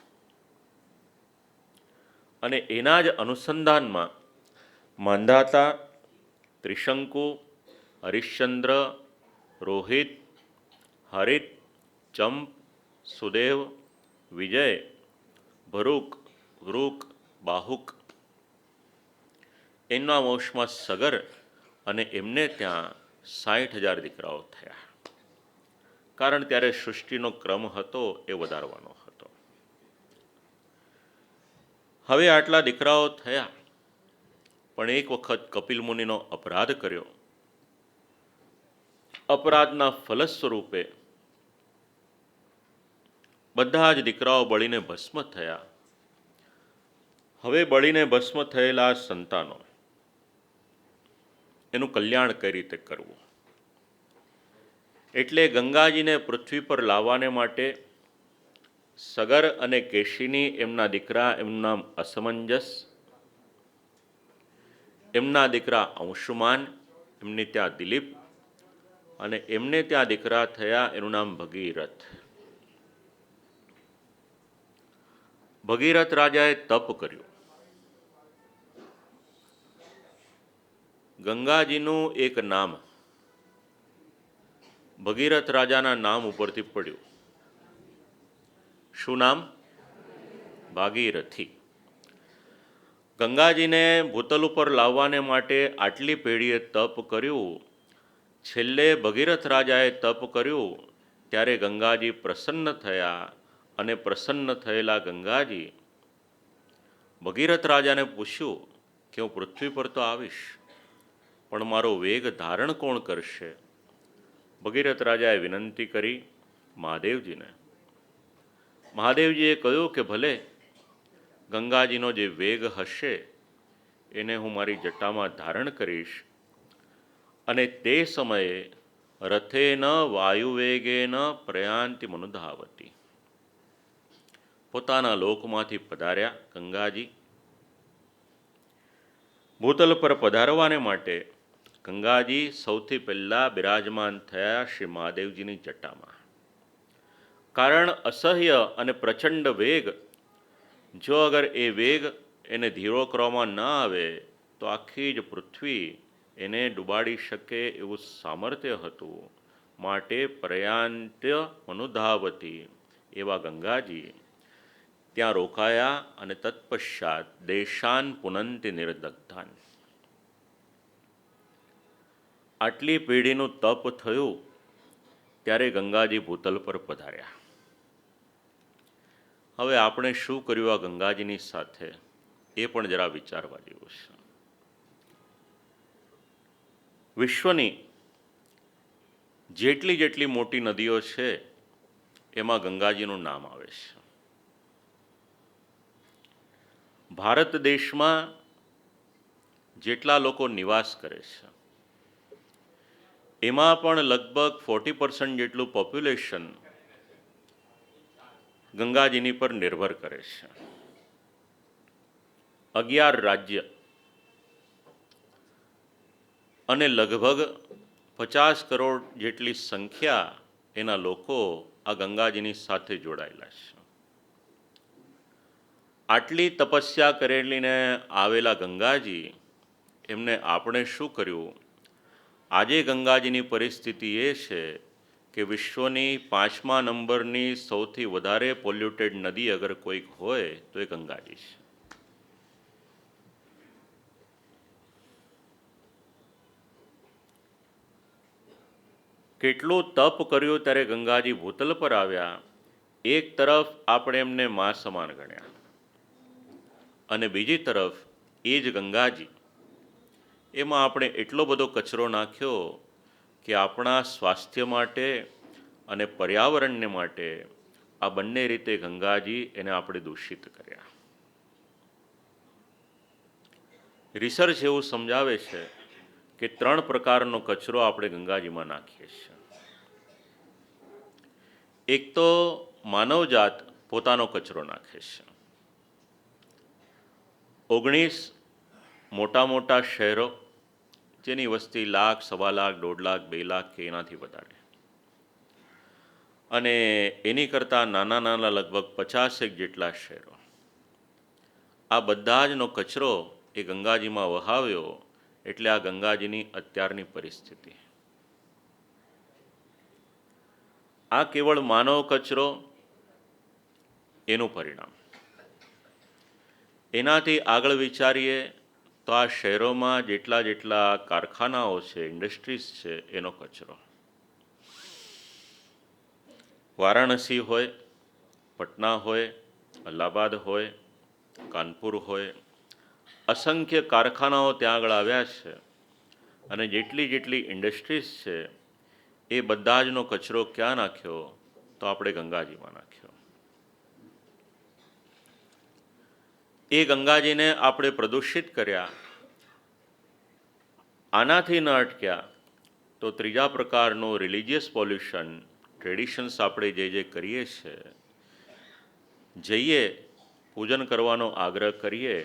અને એના જ અનુસંધાનમાં માંધાતા, ત્રિશંકુ, હરિશ્ચંદ્ર, રોહિત, હરિત, ચંપ, સુદેવ, વિજય, ભરૂક, વૃક, બાહુક, એમના વંશમાં સગર અને એમને ત્યાં 60,000 દીકરાઓ થયા. કારણ ત્યારે સૃષ્ટિનો ક્રમ હતો એ વધારવાનો હતો. હવે આટલા દીકરાઓ થયા, પણ એક વખત કપિલ મુનિનો અપરાધ કર્યો. અપરાધના ફલ સ્વરૂપે બધા જ દીકરાઓ બળીને ભસ્મ થયા. હવે બળીને ભસ્મ થયેલા સંતાનો એનું કલ્યાણ કઈ રીતે કરવું? એટલે ગંગાજીને પૃથ્વી પર લાવવાને માટે સગર અને કેશિની એમના દીકરા, એમનું નામ અસમંજસ, એમના દીકરા અંશુમાન, એમની ત્યાં દિલીપ, અને એમને ત્યાં દીકરા થયા એનું નામ ભગીરથ. ભગીરથ રાજાએ તપ કર્યું. ગંગાજીનું એક નામ ભગીરથ રાજાના નામ ઉપરથી પડ્યું. શું નામ? ભાગીરથી. ગંગાજીને ભૂતલ ઉપર લાવવાને માટે આટલી પેઢીએ તપ કર્યું. છેલ્લે ભગીરથ રાજાએ તપ કર્યું ત્યારે ગંગાજી પ્રસન્ન થયા, અને પ્રસન્ન થયેલા ગંગાજી ભગીરથ રાજાને પૂછ્યું કે હું પૃથ્વી પર તો આવીશ, પણ મારો વેગ ધારણ કોણ કરશે? ભગીરથ રાજાએ વિનંતી કરી મહાદેવજીને. મહાદેવજીએ કહ્યું કે ભલે, ગંગાજીનો જે વેગ હશે એને હું મારી જટામાં ધારણ કરીશ, અને તે સમયે રથેન વાયુવેગેન પ્રયાંતિ મનુધાવતી. પોતાના લોકમાંથી પધાર્યા ગંગાજી. ભૂતલ પર પધારવાને માટે ગંગાજી સૌથી પહેલાં બિરાજમાન થયા શ્રી મહાદેવજીની જટામાં. કારણ અસહ્ય અને પ્રચંડ વેગ, જો અગર એ વેગ એને ધીરો કરવામાં ન આવે તો આખી જ પૃથ્વી એને ડૂબાડી શકે એવું સામર્થ્ય હતું. માટે પ્રયાંત્ય મનુધાવતી એવા ગંગાજી ત્યાં રોકાયા, અને તત્પશ્ચાત દેશાન પુનંતિ નિર્દગ્ધાન. આટલી પેઢીનું તપ થયું ત્યારે ગંગાજી ભૂતલ પર પધાર્યા. હવે આપણે શું કર્યું આ ગંગાજીની સાથે એ પણ જરા વિચારવા જેવું છે. વિશ્વની જેટલી જેટલી મોટી નદીઓ છે એમાં ગંગાજીનું નામ આવે છે. ભારત દેશમાં જેટલા લોકો નિવાસ કરે છે એમાં પણ લગભગ 40% જેટલું પોપ્યુલેશન ગંગાજીની પર નિર્ભર કરે છે. 11 રાજ્ય અને લગભગ 50 કરોડ જેટલી સંખ્યા એના લોકો આ ગંગાજીની સાથે જોડાયેલા છે. આટલી તપસ્યા કરેલીને આવેલા ગંગાજી એમને આપણે શું કર્યું? આજે ગંગાજીની પરિસ્થિતિ એ છે કે વિશ્વની 5મા નંબરની સૌથી વધારે પોલ્યુટેડ નદી અગર કોઈક હોય તો એ ગંગાજી છે. કેટલું તપ કર્યું ત્યારે ગંગાજી ભૂતલ પર આવ્યા. એક તરફ આપણે એમને મા સમાન ગણ્યા અને બીજી તરફ એ જ ગંગાજી એમાં આપણે એટલો બધો કચરો નાખ્યો કે આપણા સ્વાસ્થ્ય માટે અને પર્યાવરણને માટે આ બંને રીતે ગંગાજી એને આપણે દૂષિત કર્યા. રિસર્ચ એવું સમજાવે છે કે 3 પ્રકારનો કચરો આપણે ગંગાજીમાં નાખીએ છીએ. એક તો માનવજાત પોતાનો કચરો નાખે છે. 19 મોટા મોટા શહેરો જેની વસ્તી 1 લાખ, 1.25 લાખ, 1.5 લાખ, 2 લાખ કે એનાથી વધારે, અને એની કરતાં નાના નાના લગભગ 50 જેટલા શહેરો, આ બધા જનો કચરો એ ગંગાજીમાં વહાવ્યો. એટલે આ ગંગાજીની અત્યારની પરિસ્થિતિ. આ કેવળ માનવ કચરો એનું પરિણામ. એનાથી આગળ વિચારીએ તો આ શહેરોમાં જેટલા જેટલા કારખાનાઓ છે, ઇન્ડસ્ટ્રીઝ છે, એનો કચરો. વારાણસી હોય, પટના હોય, અલ્હાબાદ હોય, કાનપુર હોય, અસંખ્ય કારખાનાઓ ત્યાં આગળ આવ્યા છે અને જેટલી જેટલી ઇન્ડસ્ટ્રીઝ છે એ બધા જનો કચરો ક્યાં નાખ્યો? તો આપણે ગંગાજીમાં નાખ્યો. એ ગંગાજીને આપણે પ્રદૂષિત કર્યા. આનાથી ન અટક્યા તો ત્રીજા પ્રકારનું રિલિજિયસ પોલ્યુશન, ટ્રેડિશન્સ આપણે જે કરીએ છીએ, જઈએ પૂજન કરવાનો આગ્રહ કરીએ,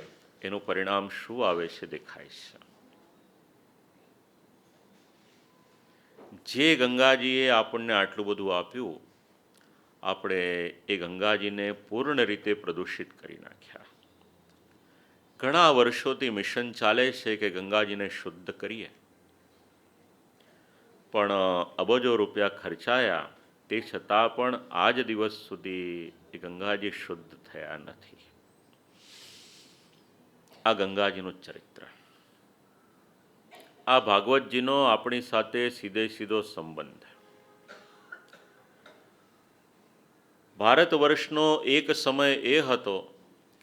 એનું પરિણામ શું આવે છે દેખાય છે. જે ગંગાજીએ આપણને આટલું બધું આપ્યું, આપણે એ ગંગાજીને પૂર્ણ રીતે પ્રદૂષિત કરી નાખ્યા. ઘણા વર્ષોથી મિશન ચાલે છે કે ગંગાજીને શુદ્ધ કરીએ, પણ અબજો રૂપિયા ખર્ચાયા, તે છતાં પણ આજ દિવસ સુધી એ ગંગાજી શુદ્ધ થયા નથી. આ ગંગાજીનું ચરિત્ર. આ ભાગવતજીનો આપણી સાથે સીધે સીધો સંબંધ. ભારત વર્ષનો એક સમય એ હતો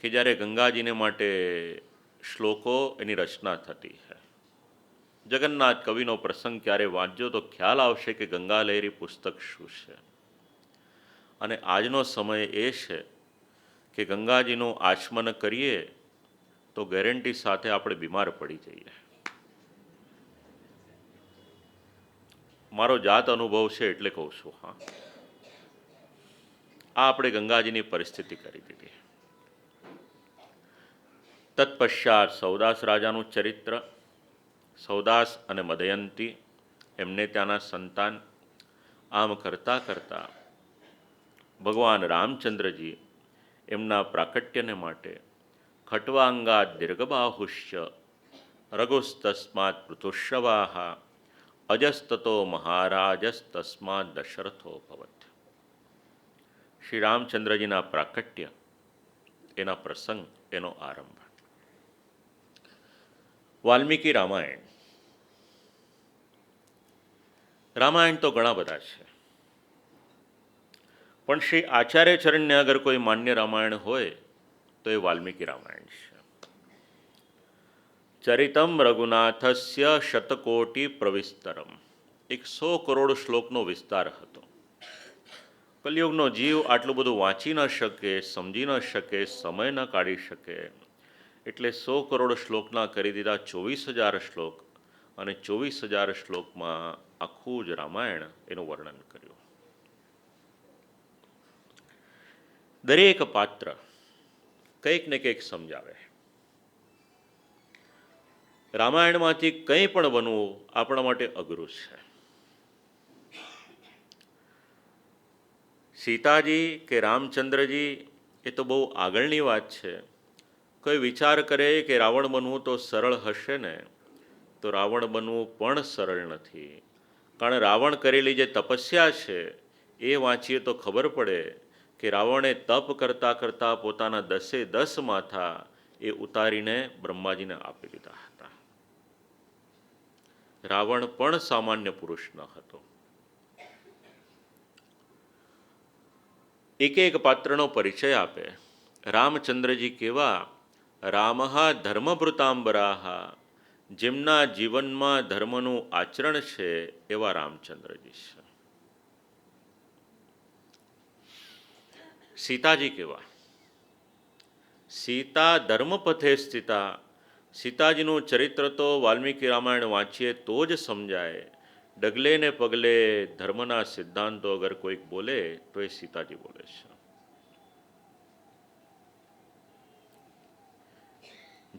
કે જ્યારે ગંગાજીને માટે શ્લોકો એની રચના થતી છે. જગન્નાથ કવિનો પ્રસંગ ક્યારે વાંચજો તો ખ્યાલ આવશે કે ગંગા લહેરી પુસ્તક શું છે. અને આજનો સમય એ છે કે ગંગાજીનું આચમન કરીએ તો ગેરંટી સાથે આપણે બીમાર પડી જઈએ. મારો જાત અનુભવ છે એટલે કહું છું. હા, આ આપણે ગંગાજીની પરિસ્થિતિ કરી દીધી. તત્પશ્ચાત સૌદાસ રાજાનું ચરિત્ર. સૌદાસ અને મદયંતી એમને ત્યાંના સંતાન. આમ કરતાં કરતાં ભગવાન રામચંદ્રજી એમના પ્રાકટ્યને માટે ખટ્વાંગાદ દીર્ઘબાહુશ્ચ રઘુસ્તસ્માત પૃથુશ્રવાહ અજસ્તતો મહારાજસ્તસ્માત દશરથો ભવત. શ્રી રામચંદ્રજીના પ્રાકટ્ય, એના પ્રસંગ, એનો આરંભ. વાલ્મીકી રામાયણ. રામાયણ તો ઘણા બધા છે, પણ શ્રી આચાર્ય ચરણને અગર કોઈ માન્ય રામાયણ હોય તો એ વાલ્મીકી રામાયણ છે. ચરિતમ રઘુનાથસ્ય શતકોટિ પ્રવિસ્તરમ. 100 કરોડ શ્લોકનો વિસ્તાર હતો. કલિયુગનો જીવ આટલું બધું વાંચી ન શકે, સમજી ન શકે, સમય ન કાઢી શકે, એટલે 100 કરોડ શ્લોકના કરી દીધા 24,000 શ્લોક, અને 24,000 શ્લોકમાં આખું જ રામાયણ એનું વર્ણન કર્યું. દરેક પાત્ર કંઈક ને કંઈક સમજાવે. રામાયણમાંથી કંઈ પણ બનવું આપણા માટે અઘરું છે. સીતાજી કે રામચંદ્રજી એ તો બહુ આગળની વાત છે. કોઈ વિચાર કરે કે રાવણ બનવું તો સરળ હશે ને, તો રાવણ બનવું પણ સરળ નથી. કારણ રાવણ કરેલી જે તપસ્યા છે એ વાંચીએ તો ખબર પડે કે રાવણે તપ કરતાં કરતાં પોતાના 10 માથા એ ઉતારીને બ્રહ્માજીને આપી દીધા હતા. રાવણ પણ સામાન્ય પુરુષ ન હતો. એક એક પાત્રનો પરિચય આપે. રામચંદ્રજી કેવા? રામઃ ધર્મભૃતાંબરાહ, જેમના જીવનમાં ધર્મનું આચરણ છે એવા રામચંદ્રજી છે. સીતાજી કેવા? સીતા ધર્મપથે સ્થિતા. સીતાજીનું ચરિત્ર તો વાલ્મીકી રામાયણ વાંચીએ તો જ સમજાય. ડગલે ને પગલે ધર્મના સિદ્ધાંતો અગર કોઈક બોલે તો એ સીતાજી બોલે છે.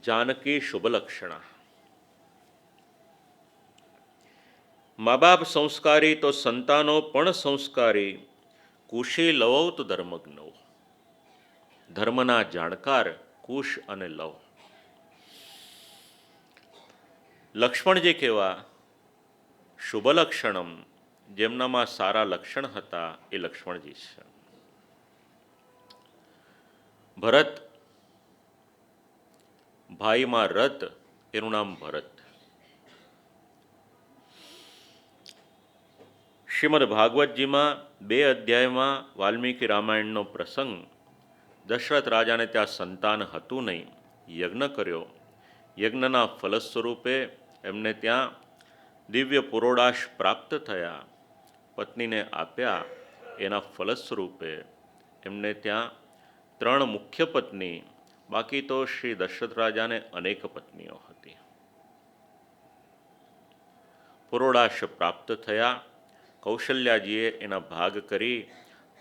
જાનકી શુભલક્ષણા. મા બાપ સંસ્કારી તો સંતાનો પણ સંસ્કારી. કુશી લવૌ તો ધર્મજ્ઞો. ધર્મના જાણકાર કુશ અને લવ. લક્ષ્મણજી કેવા? શુભલક્ષણમ, જેમનામાં સારા લક્ષણ હતા એ લક્ષ્મણજી છે. ભરત, ભાઈમાં રત, એનું નામ ભરત. શ્રીમદ ભાગવતજીમાં 2 અધ્યાયમાં વાલ્મીકી રામાયણનો પ્રસંગ. દશરથ રાજાને ત્યાં સંતાન હતું નહીં, યજ્ઞ કર્યો. યજ્ઞના ફલ સ્વરૂપે એમને ત્યાં દિવ્ય પુરોડાશ પ્રાપ્ત થયા. પત્નીને આપ્યા. એના ફલ સ્વરૂપે એમને ત્યાં 3 મુખ્ય પત્ની, બાકી તો શ્રી દશરથ રાજાને અનેક પત્નીઓ હતી. પુરોડાશ પ્રાપ્ત થયા. કૌશલ્યાજીએ એના ભાગ કરી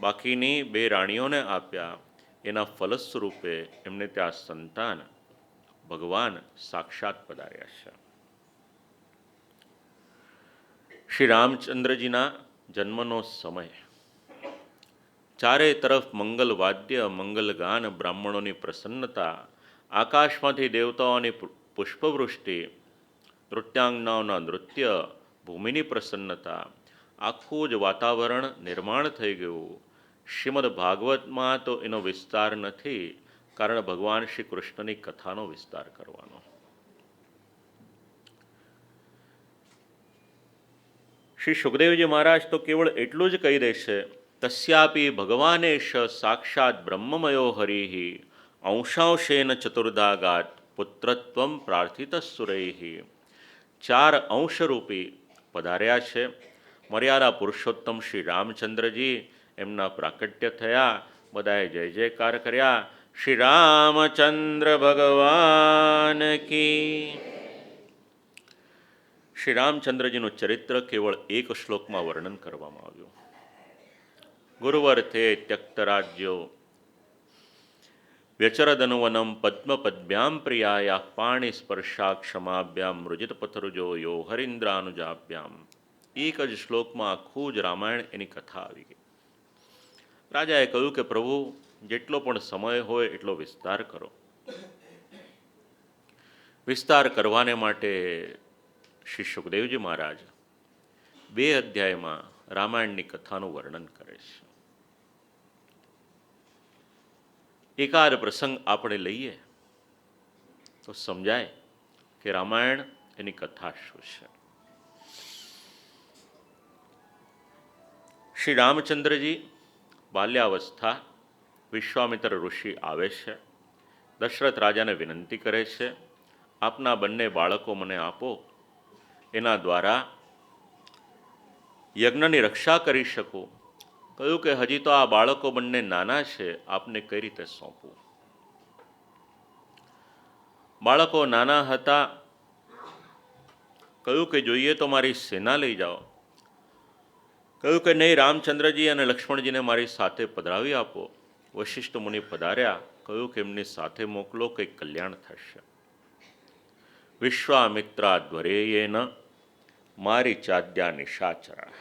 બાકીની 2 રાણીઓને આપ્યા. એના ફલ સ્વરૂપે એમને ત્યાં સંતાન ભગવાન સાક્ષાત પધાર્યા છે. શ્રી રામચંદ્રજીના જન્મનો સમય. ચારે તરફ મંગલ વાદ્ય, મંગલ ગાન, બ્રાહ્મણોની પ્રસન્નતા, આકાશમાંથી દેવતાઓની પુષ્પવૃષ્ટિ, નૃત્યાંગનાઓના નૃત્ય, ભૂમિની પ્રસન્નતા, આખું જ વાતાવરણ નિર્માણ થઈ ગયું. શ્રીમદ ભાગવતમાં તો એનો વિસ્તાર નથી, કારણ ભગવાન શ્રી કૃષ્ણની કથાનો વિસ્તાર કરવાનો. શ્રી સુખદેવજી મહારાજ તો કેવળ એટલું જ કહી દેશે, તસ્યાપી ભગવાનેશ સાક્ષાત બ્રહ્મમયો હરિઃ અંશાંશેન ચતુર્ધાગાત પુત્રત્વમ પ્રાર્થિત સુરૈઃ. 4 અંશરૂપી પધાર્યા છે. મર્યાદા પુરુષોત્તમ શ્રી રામચંદ્રજી એમના પ્રાકટ્ય થયા. બધાએ જય જયકાર કર્યા. શ્રી રામચંદ્ર ભગવાન કી. શ્રી રામચંદ્રજીનું ચરિત્ર કેવળ 1 શ્લોકમાં વર્ણન કરવામાં આવ્યું. ગુરુવર્થે ત્યક્તરાજ્યો વ્યચરદનુવનમ પદ્મપદ્ભ્યામ પ્રિયાયા પાણીસ્પર્શા ક્ષમાભ્યામ મૃજિતપથરુજો યો હરીન્દ્રાનુજાભ્યામ. 1 જ શ્લોકમાં આખું જ રામાયણ એની કથા આવી ગઈ. રાજાએ કહ્યું કે પ્રભુ, જેટલો પણ સમય હોય એટલો વિસ્તાર કરો. વિસ્તાર કરવાને માટે શ્રી સુખદેવજી મહારાજ 2 અધ્યાયમાં રામાયણની કથાનું વર્ણન કરે છે. એકાદ પ્રસંગ આપણે લઈએ તો સમજાય કે રામાયણ એની કથા શું છે. શ્રી રામચંદ્રજી બાલ્યાવસ્થા, વિશ્વામિત્ર ઋષિ આવે છે, દશરથ રાજાને વિનંતી કરે છે, આપના બંને બાળકો મને આપો, એના દ્વારા યજ્ઞની રક્ષા કરી શકું. કહ્યું કે હજી તો આ બાળકો બંને નાના છે, આપને કઈ રીતે સોંપવું? બાળકો નાના હતા. કહ્યું કે જોઈએ તો મારી સેના લઈ જાઓ. કહ્યું કે નહીં, રામચંદ્રજી અને લક્ષ્મણજીને મારી સાથે પધરાવી આપો. વશિષ્ઠ મુનિ પધાર્યા. કહ્યું કે એમની સાથે મોકલો, કંઈક કલ્યાણ થશે. વિશ્વામિત્રાધ્વરેયેન મારી ચાદ્યા નિશાચરા.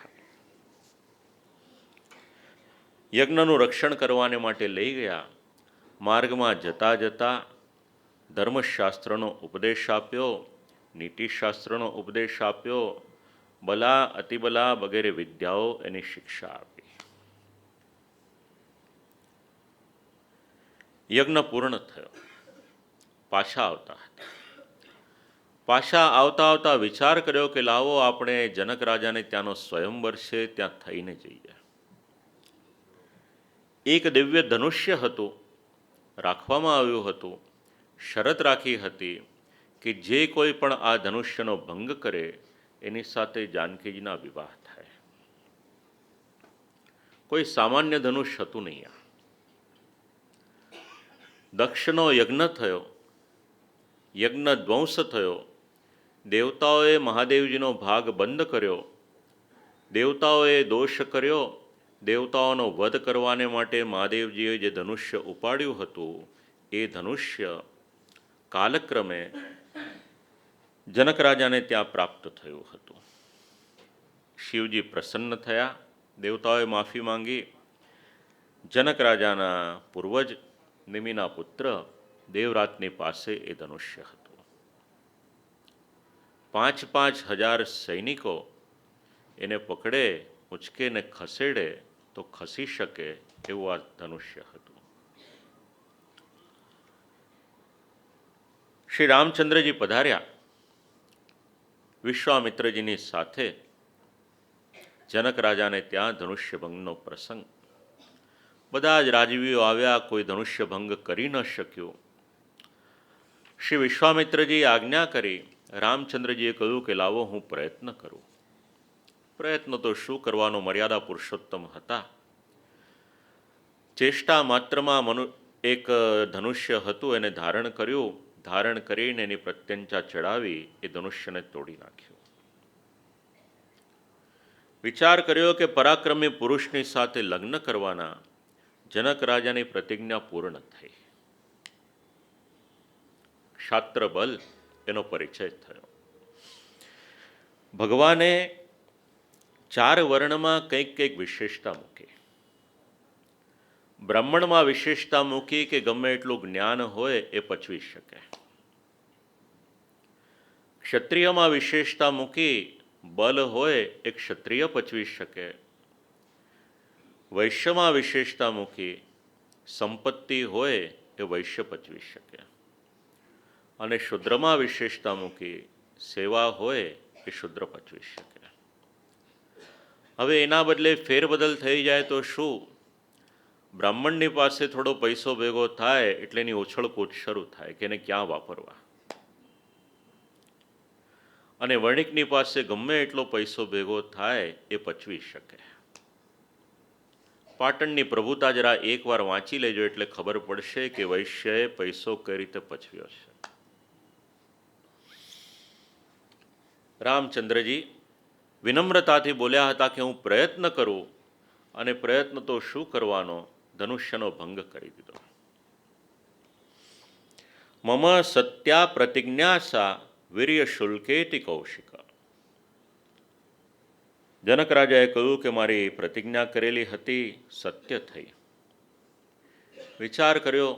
યજ્ઞનું રક્ષણ કરવાને માટે લઈ ગયા. માર્ગમાં જતા જતા ધર્મશાસ્ત્રનો ઉપદેશ આપ્યો, નીતિશાસ્ત્રનો ઉપદેશ આપ્યો, બલા અતિબલા વગેરે વિદ્યાઓ એની શિક્ષા આપી. યજ્ઞ પૂર્ણ થયો. પાછા આવતા હતા. પાછા આવતા આવતા વિચાર કર્યો કે લાવો આપણે જનક રાજાને ત્યાંનો સ્વયંવર છે, ત્યાં થઈને જઈએ. એક દિવ્ય ધનુષ્ય હતું, રાખવામાં આવ્યું હતું. શરત રાખી હતી કે જે કોઈ પણ આ ધનુષ્યનો ભંગ કરે એની સાથે જાનકીજીના વિવાહ થાય. કોઈ સામાન્ય ધનુષ હતું નહીં. દક્ષનો યજ્ઞ થયો, યજ્ઞ ધ્વંસ થયો. દેવતાઓએ મહાદેવજીનો ભાગ બંધ કર્યો. દેવતાઓએ દોષ કર્યો. દેવતાઓનો વધ કરવાને માટે મહાદેવજીએ જે ધનુષ્ય ઉપાડ્યું હતું એ ધનુષ્ય કાલક્રમે જનક રાજાને ત્યાં પ્રાપ્ત થયું હતું. શિવજી પ્રસન્ન થયા. દેવતાઓએ માફી માંગી. જનક રાજાના પૂર્વજ નિમિના પુત્ર દેવરાતની પાસે એ ધનુષ્ય હતું. 5,000 સૈનિકો એને પકડે, ઉચકે ને ખસેડે તો ખસી શકે એવું આ ધનુષ્ય હતું. શ્રી રામચંદ્રજી પધાર્યા વિશ્વામિત્રજીની સાથે. જનક રાજાને ત્યાં ધનુષ્યભંગનો પ્રસંગ. બધા જ રાજવીઓ આવ્યા, કોઈ ધનુષ્યભંગ કરી ન શક્યું. શ્રી વિશ્વામિત્રજી આજ્ઞા કરી. રામચંદ્રજીએ કહ્યું કે લાવો હું પ્રયત્ન કરું. પ્રયત્ન તો શું કરવાનો, મર્યાદા પુરુષોત્તમ હતા. ચેષ્ટા માત્રમાં એક ધનુષ્ય હતું એને ધારણ કર્યું. ધારણ કરીને એની પ્રત્યંચા ચડાવી એ ધનુષ્યને તોડી નાખ્યું. વિચાર કર્યો કે પરાક્રમી પુરુષની સાથે લગ્ન કરવાના. જનક રાજાની પ્રતિજ્ઞા પૂર્ણ થઈ. ક્ષાત્ર બલ એનો પરિચય થયો. ભગવાને 4 વર્ણમાં કંઈક કંઈક વિશેષતા મૂકી. બ્રાહ્મણમાં વિશેષતા મૂકી કે ગમે એટલું જ્ઞાન હોય એ પચવી શકે. ક્ષત્રિયમાં વિશેષતા મૂકી, બલ હોય એ ક્ષત્રિય પચવી શકે. વૈશ્યમાં વિશેષતા મૂકી, સંપત્તિ હોય એ વૈશ્ય પચવી શકે. અને શુદ્રમાં વિશેષતા મૂકી, સેવા હોય એ શુદ્ર પચવી શકે. હવે એના બદલે ફેરબદલ થઈ જાય તો શું? બ્રાહ્મણની પાસે થોડો પૈસો ભેગો થાય એટલે એની ઉછળકૂદ શરૂ થાય કે એને ક્યાં વાપરવા. અને વર્ણિકની પાસે ગમે એટલો પૈસો ભેગો થાય એ પચવી શકે. પાટણની પ્રભુતા જરા એકવાર વાંચી લેજો એટલે ખબર પડશે કે વૈશ્યએ પૈસો કઈ રીતે પચવ્યો છે. રામચંદ્રજી વિનમ્રતાથી બોલ્યા હતા કે હું પ્રયત્ન કરું, અને પ્રયત્ન તો શું કરવાનો, ધનુષ્યનો ભંગ કરી દીધો. મમ સત્યા પ્રતિજ્ઞાસા વીર્ય શુલ્કેતિ કૌશિક. જનક રાજાએ કહ્યું કે મારી પ્રતિજ્ઞા કરેલી હતી, સત્ય થઈ. વિચાર કર્યો,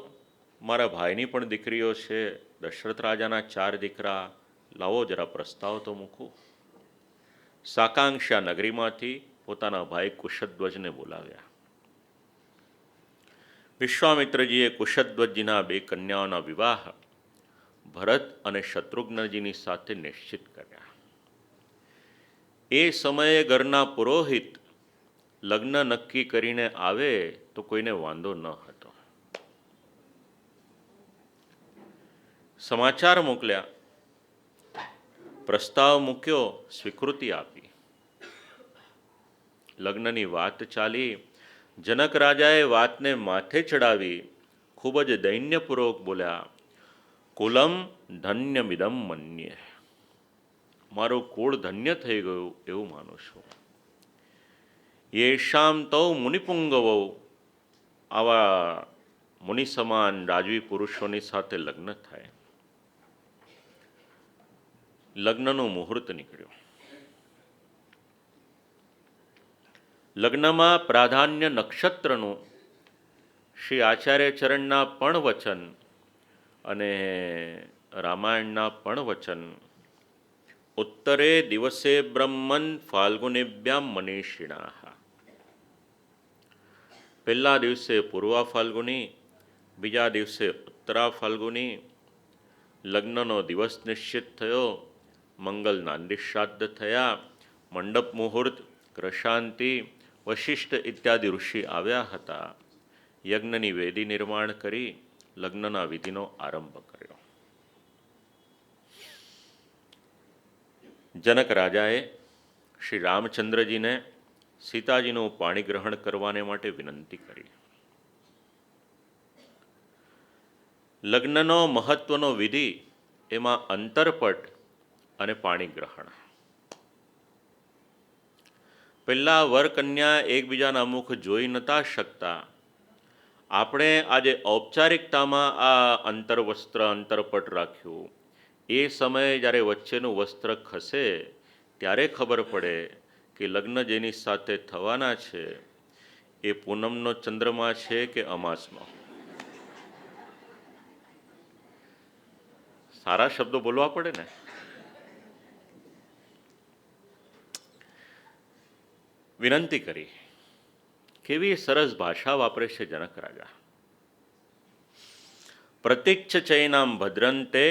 મારા ભાઈની પણ દીકરીઓ છે, દશરથ રાજાના 4 દીકરા, લાવો જરા પ્રસ્તાવ તો મૂકું. સાકાંક્ષા નગરીમાંથી પોતાના ભાઈ કુશધ્વજને બોલાવ્યા. વિશ્વામિત્રજીએ કુશધ્વજજીના 2 કન્યાઓના વિવાહ ભરત અને શત્રુઘ્નજીની સાથે નિશ્ચિત કર્યા. એ સમયે ઘરના પુરોહિત લગ્ન નક્કી કરીને આવે તો કોઈને વાંધો ન હતો. સમાચાર મોકલ્યા પ્રસ્તાવ મૂક્યો, સ્વીકૃતિ આપી. લગ્નની વાત ચાલી. જનક રાજાએ વાતને માથે ચડાવી ખૂબ જ દૈન્યપૂર્વક બોલ્યા, કુલમ ધન્યમિદમ મન્યે. મારું કુળ ધન્ય થઈ ગયું એવું માનું છું. યેષામ તૌ મુનિપુંગવૌ. આવા મુનિ સમાન રાજવી પુરુષોની સાથે લગ્ન થાય. લગ્નનું મુહૂર્ત નીકળ્યું. લગ્નમાં પ્રાધાન્ય નક્ષત્રનું શ્રી આચાર્ય ચરણના પણ વચન અને રામાયણના પણ વચન. ઉત્તરે દિવસે બ્રહ્મન ફાલ્ગુનેભ્યામ મનીષિણા. પહેલા દિવસે પૂર્વા ફાલ્ગુની, બીજા દિવસે ઉત્તરા ફાલ્ગુની. લગ્નનો દિવસ નિશ્ચિત થયો. મંગલ નાંદી શ્રાદ્ધ થયા. મંડપ મુહૂર્ત, ગ્રશાંતિ, વશિષ્ઠ ઇત્યાદિ ઋષિ આવ્યા હતા. યજ્ઞની વેદી નિર્માણ કરી લગ્નના વિધિનો આરંભ કર્યો. જનક રાજાએ શ્રી રામચંદ્રજીને સીતાજીનું પાણી ગ્રહણ કરવાને માટે વિનંતી કરી. લગ્નનો મહત્વનો વિધિ એમાં અંતરપટ અને પાણી ગ્રહણ. પહેલા વર કન્યા એકબીજાના મુખ જોઈ નતા શકતા. આપણે આજે ઔપચારિકતામાં આ અંતરવસ્ત્ર અંતરપટ રાખ્યું. એ સમયે જ્યારે વચ્ચેનું વસ્ત્ર ખસે ત્યારે ખબર પડે કે લગ્ન જેની સાથે થવાના છે એ પૂનમનો ચંદ્રમા છે કે અમાસનો. સારા શબ્દો બોલવા પડે ને. વિનંતી કરી. કેવી સરસ ભાષા વાપરે છે જનક રાજા. પ્રતિચ્છ ચૈનામ ભદ્રંતે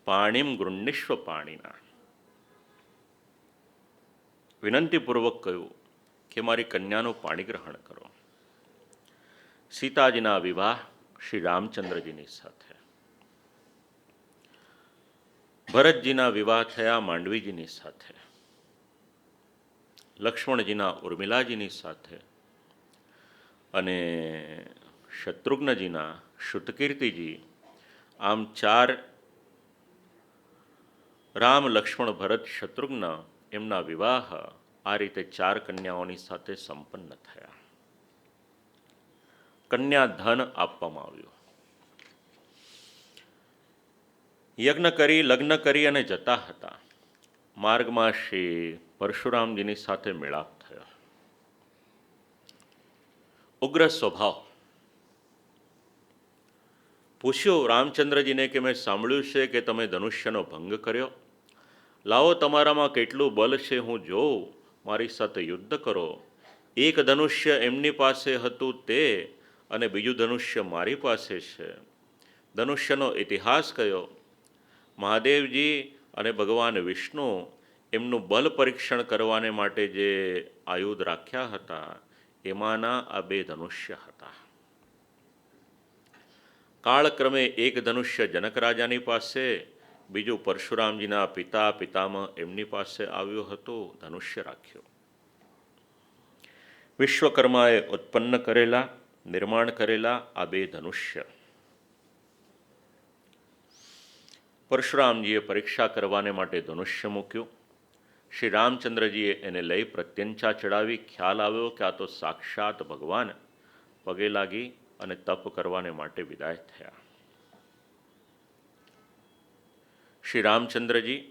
પાણીમ ગૃહ્ણિષ્વ પાણીના. વિનંતીપૂર્વક કહ્યું કે મારી કન્યાનું પાણી ગ્રહણ કરો. સીતાજીના વિવાહ શ્રી રામચંદ્રજીની સાથે. ભરતજીના વિવાહ થયા માંડવીજીની સાથે. લક્ષ્મણજીના ઉર્મિલાજીની સાથે અને શત્રુઘ્નજીના શ્રુતકીર્તિજી. આમ 4 રામ, લક્ષ્મણ, ભરત, શત્રુઘ્ન એમના વિવાહ આ રીતે 4 કન્યાઓની સાથે સંપન્ન થયા. કન્યા ધન આપવામાં આવ્યું. યજ્ઞ કરી, લગ્ન કરી અને જતા હતા. માર્ગમાં શ્રી પરશુરામજીની સાથે મેળાપ થયો. ઉગ્ર સ્વભાવ. પૂછ્યું રામચંદ્રજીને કે મેં સાંભળ્યું છે કે તમે ધનુષ્યનો ભંગ કર્યો. લાવો તમારામાં કેટલું બલ છે હું જોઉં. મારી સાથે યુદ્ધ કરો. એક ધનુષ્ય એમની પાસે હતું તે અને બીજું ધનુષ્ય મારી પાસે છે. ધનુષ્યનો ઇતિહાસ કયો. મહાદેવજી અને ભગવાન વિષ્ણુ એમનું બલ પરીક્ષણ કરવાને માટે જે આયુધ રાખ્યા હતા એમાંના આ 2 ધનુષ્ય હતા. કાળક્રમે એક ધનુષ્ય જનક રાજાની પાસે, બીજું પરશુરામજીના પિતા પિતામહ એમની પાસે આવ્યું હતું. ધનુષ્ય રાખ્યું. વિશ્વકર્માએ ઉત્પન્ન કરેલા, નિર્માણ કરેલા આ 2 ધનુષ્ય. પરશુરામજીએ પરીક્ષા કરવાને માટે ધનુષ્ય મૂક્યું. શ્રી રામચંદ્રજીએ એને લઈ પ્રત્યંચા ચડાવી. ખ્યાલ આવ્યો કે આ તો સાક્ષાત ભગવાન. પગે લાગી અને તપ કરવાને માટે વિદાય થયા. શ્રી રામચંદ્રજી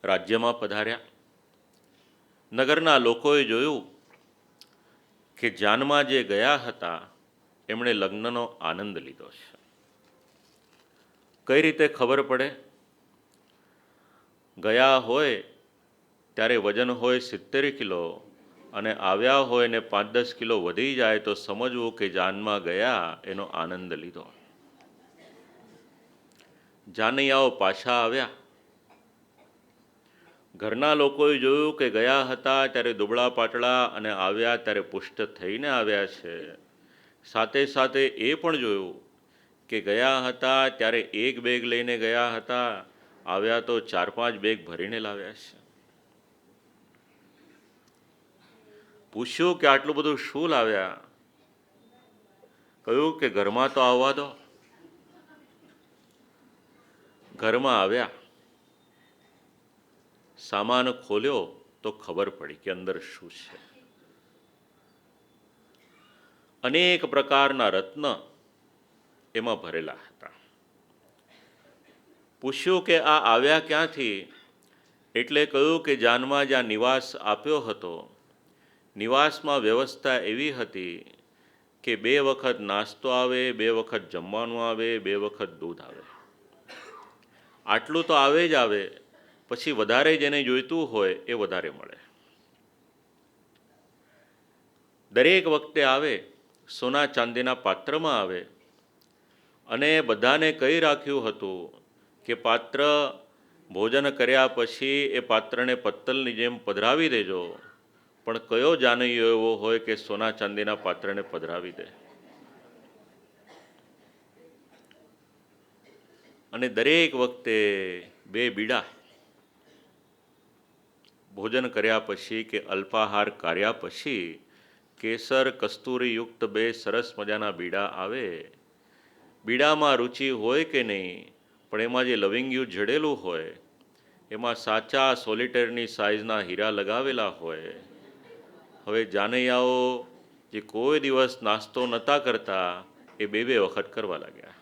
રાજ્યમાં પધાર્યા. નગરના લોકોએ જોયું કે જાનમાં જે ગયા હતા એમણે લગ્નનો આનંદ લીધો છે. કઈ રીતે ખબર પડે? ગયા હોય ત્યારે વજન હોય 70 કિલો અને આવ્યા હોય ને 5-10 કિલો વધી જાય તો સમજવું કે જાનમાં ગયા એનો આનંદ લીધો. જાનૈયાઓ પાછા આવ્યા. ઘરના લોકોએ જોયું કે ગયા હતા ત્યારે દુબળા પાતળા અને આવ્યા ત્યારે પુષ્ટ થઈને આવ્યા છે. સાથે સાથે એ પણ જોયું કે ગયા હતા ત્યારે એક બેગ લઈને ગયા હતા, આવ્યા તો 4-5 બેગ ભરીને લાવ્યા છે. પૂછ્યું કે આટલું બધું શું લાવ્યા? કહ્યું કે ઘરમાં તો આવવા દો. ઘરમાં આવ્યા, સામાન ખોલ્યો તો ખબર પડી કે અંદર શું છે. અનેક પ્રકારના રત્ન એમાં ભરેલા હતા. પૂછ્યું કે આ આવ્યા ક્યાંથી? એટલે કહ્યું કે જાનમાં જ્યાં નિવાસ આપ્યો હતો, નિવાસમાં વ્યવસ્થા એવી હતી કે 2 વખત નાસ્તો આવે, 2 વખત જમવાનું આવે, 2 વખત દૂધ આવે. આટલું તો આવે જ આવે, પછી વધારે જેને જોઈતું હોય એ વધારે મળે. દરેક વખતે આવે, સોના ચાંદીના પાત્રમાં આવે, અને બધાને કહી રાખ્યું હતું કે પાત્ર ભોજન કર્યા પછી એ પાત્રને પત્તલની જેમ પધરાવી દેજો. પણ કયો જાનૈયો એવો હોય કે સોના ચાંદીના પાત્રને પધરાવી દે? અને દરેક વખતે 2 બીડા ભોજન કર્યા પછી કે અલ્પાહાર કર્યા પછી કેસર કસ્તુરી યુક્ત 2 સરસ મજાના બીડા આવે. બીડામાં રુચિ હોય કે નહીં, પણ એમાં જે લવિંગિયું જડેલું હોય, એમાં સાચા સોલિટેરની સાઇઝના હીરા લગાવેલા હોય. હવે જાનૈયાઓ જે કોઈ દિવસ નાસ્તો નહોતા કરતા, એ 2 વખત કરવા લાગ્યા.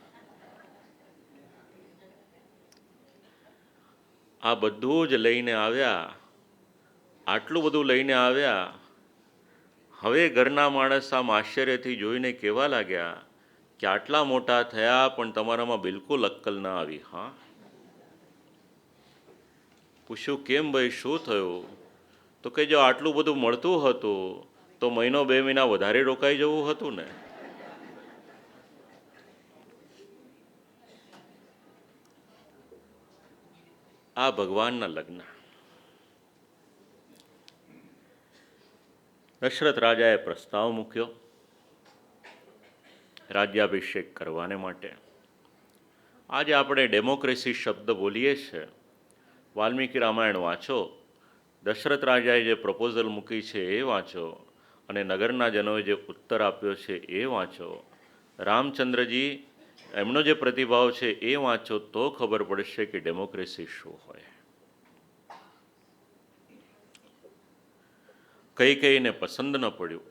આ બધું જ લઈને આવ્યા. આટલું બધું લઈને આવ્યા. હવે ઘરના માણસ આમ આશ્ચર્યથી જોઈને કહેવા લાગ્યા કે આટલા મોટા થયા પણ તમારામાં બિલકુલ અક્કલ ના આવી. હા? પૂછ્યું કેમ ભાઈ, શું થયું? તો કે જો આટલું બધું મળતું હતું તો 1-2 મહિના વધારે રોકાઈ જવું હતું ને. આ ભગવાનના લગ્ન. દશરથ રાજાએ પ્રસ્તાવ મૂક્યો રાજ્યાભિષેક કરવાને માટે. આજે આપણે ડેમોક્રેસી શબ્દ બોલીએ છીએ. વાલ્મીકી રામાયણ વાંચો, દશરથ રાજાએ જે પ્રપોઝલ મૂકી છે એ વાંચો, અને નગરના જનોએ જે ઉત્તર આપ્યો છે એ વાંચો. રામચંદ્રજી એમનો જે પ્રતિભાવ છે એ વાંચો તો ખબર પડશે કે ડેમોક્રેસી શું હોય. કૈકેયીને પસંદ ન પડ્યું.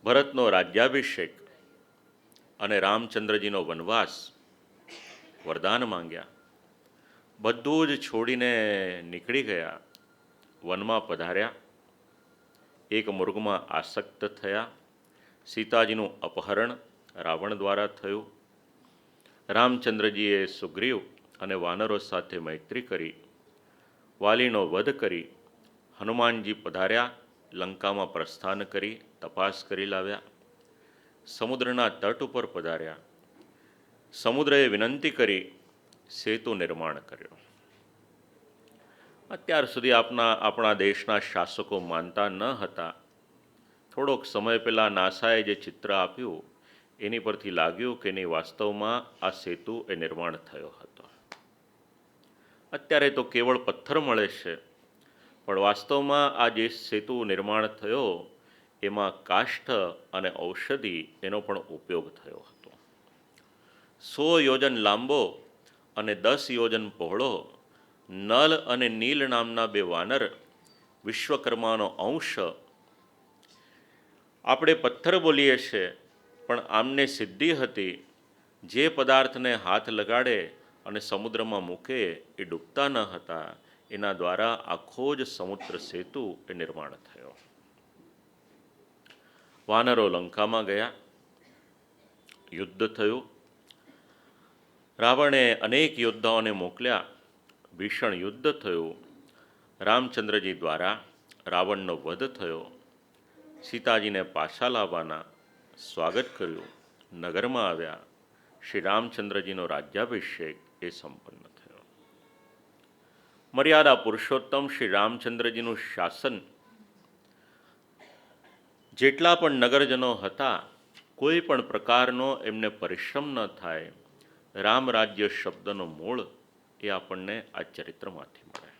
ભરતનો રાજ્યાભિષેક અને રામચંદ્રજીનો વનવાસ, વરદાન માંગ્યા. બધું જ છોડીને નીકળી ગયા. વનમાં પધાર્યા. એક મૃગમાં આસક્ત થયા. સીતાજીનું અપહરણ રાવણ દ્વારા થયું. રામચંદ્રજીએ સુગ્રીવ અને વાનરો સાથે મૈત્રી કરી. વાલીનો વધ કરી. હનુમાનજી પધાર્યા. લંકામાં પ્રસ્થાન કરી તપાસ કરી લાવ્યા. સમુદ્રના તટ ઉપર પધાર્યા. સમુદ્રએ વિનંતી કરી સેતુ નિર્માણ કર્યો. અત્યાર સુધી આપણા દેશના શાસકો માનતા ન હતા. થોડોક સમય પહેલાં નાસાએ જે ચિત્ર આપ્યું એની પરથી લાગ્યું કે એની વાસ્તવમાં આ સેતુ એ નિર્માણ થયો હતો. અત્યારે તો કેવળ પથ્થર મળે છે, પણ વાસ્તવમાં આ જે સેતુ નિર્માણ થયો એમાં કાષ્ઠ અને ઔષધિ એનો પણ ઉપયોગ થયો હતો. 100 યોજન લાંબો અને 10 યોજન પહોળો નલ અને નીલ નામના 2 વાનર, વિશ્વકર્માનો અંશ. આપણે પથ્થર બોલીએ છીએ, પણ આમને સિદ્ધિ હતી. જે પદાર્થને હાથ લગાડે અને સમુદ્રમાં મૂકે એ ડૂબતા ન હતા. એના દ્વારા આખો જ સમુદ્ર સેતુ એ નિર્માણ થયો. વાનરો લંકામાં ગયા. યુદ્ધ થયું. રાવણે અનેક યોદ્ધાઓને મોકલ્યા. ભીષણ યુદ્ધ થયું. રામચંદ્રજી દ્વારા રાવણનો વધ થયો. સીતાજીને પાછા લાવવાના સ્વાગત કર્યું. નગરમાં આવ્યા. શ્રી રામચંદ્રજીનો રાજ્યાભિષેક એ સંપન્ન થયો. મર્યાદા પુરુષોત્તમ શ્રી રામચંદ્રજીનું શાસન. જેટલા પણ નગરજનો હતા, કોઈ પણ પ્રકારનો એમને પરિશ્રમ ન થાય. રામ રાજ્ય શબ્દનો મૂળ એ આપણને આ ચરિત્રમાંથી મળે.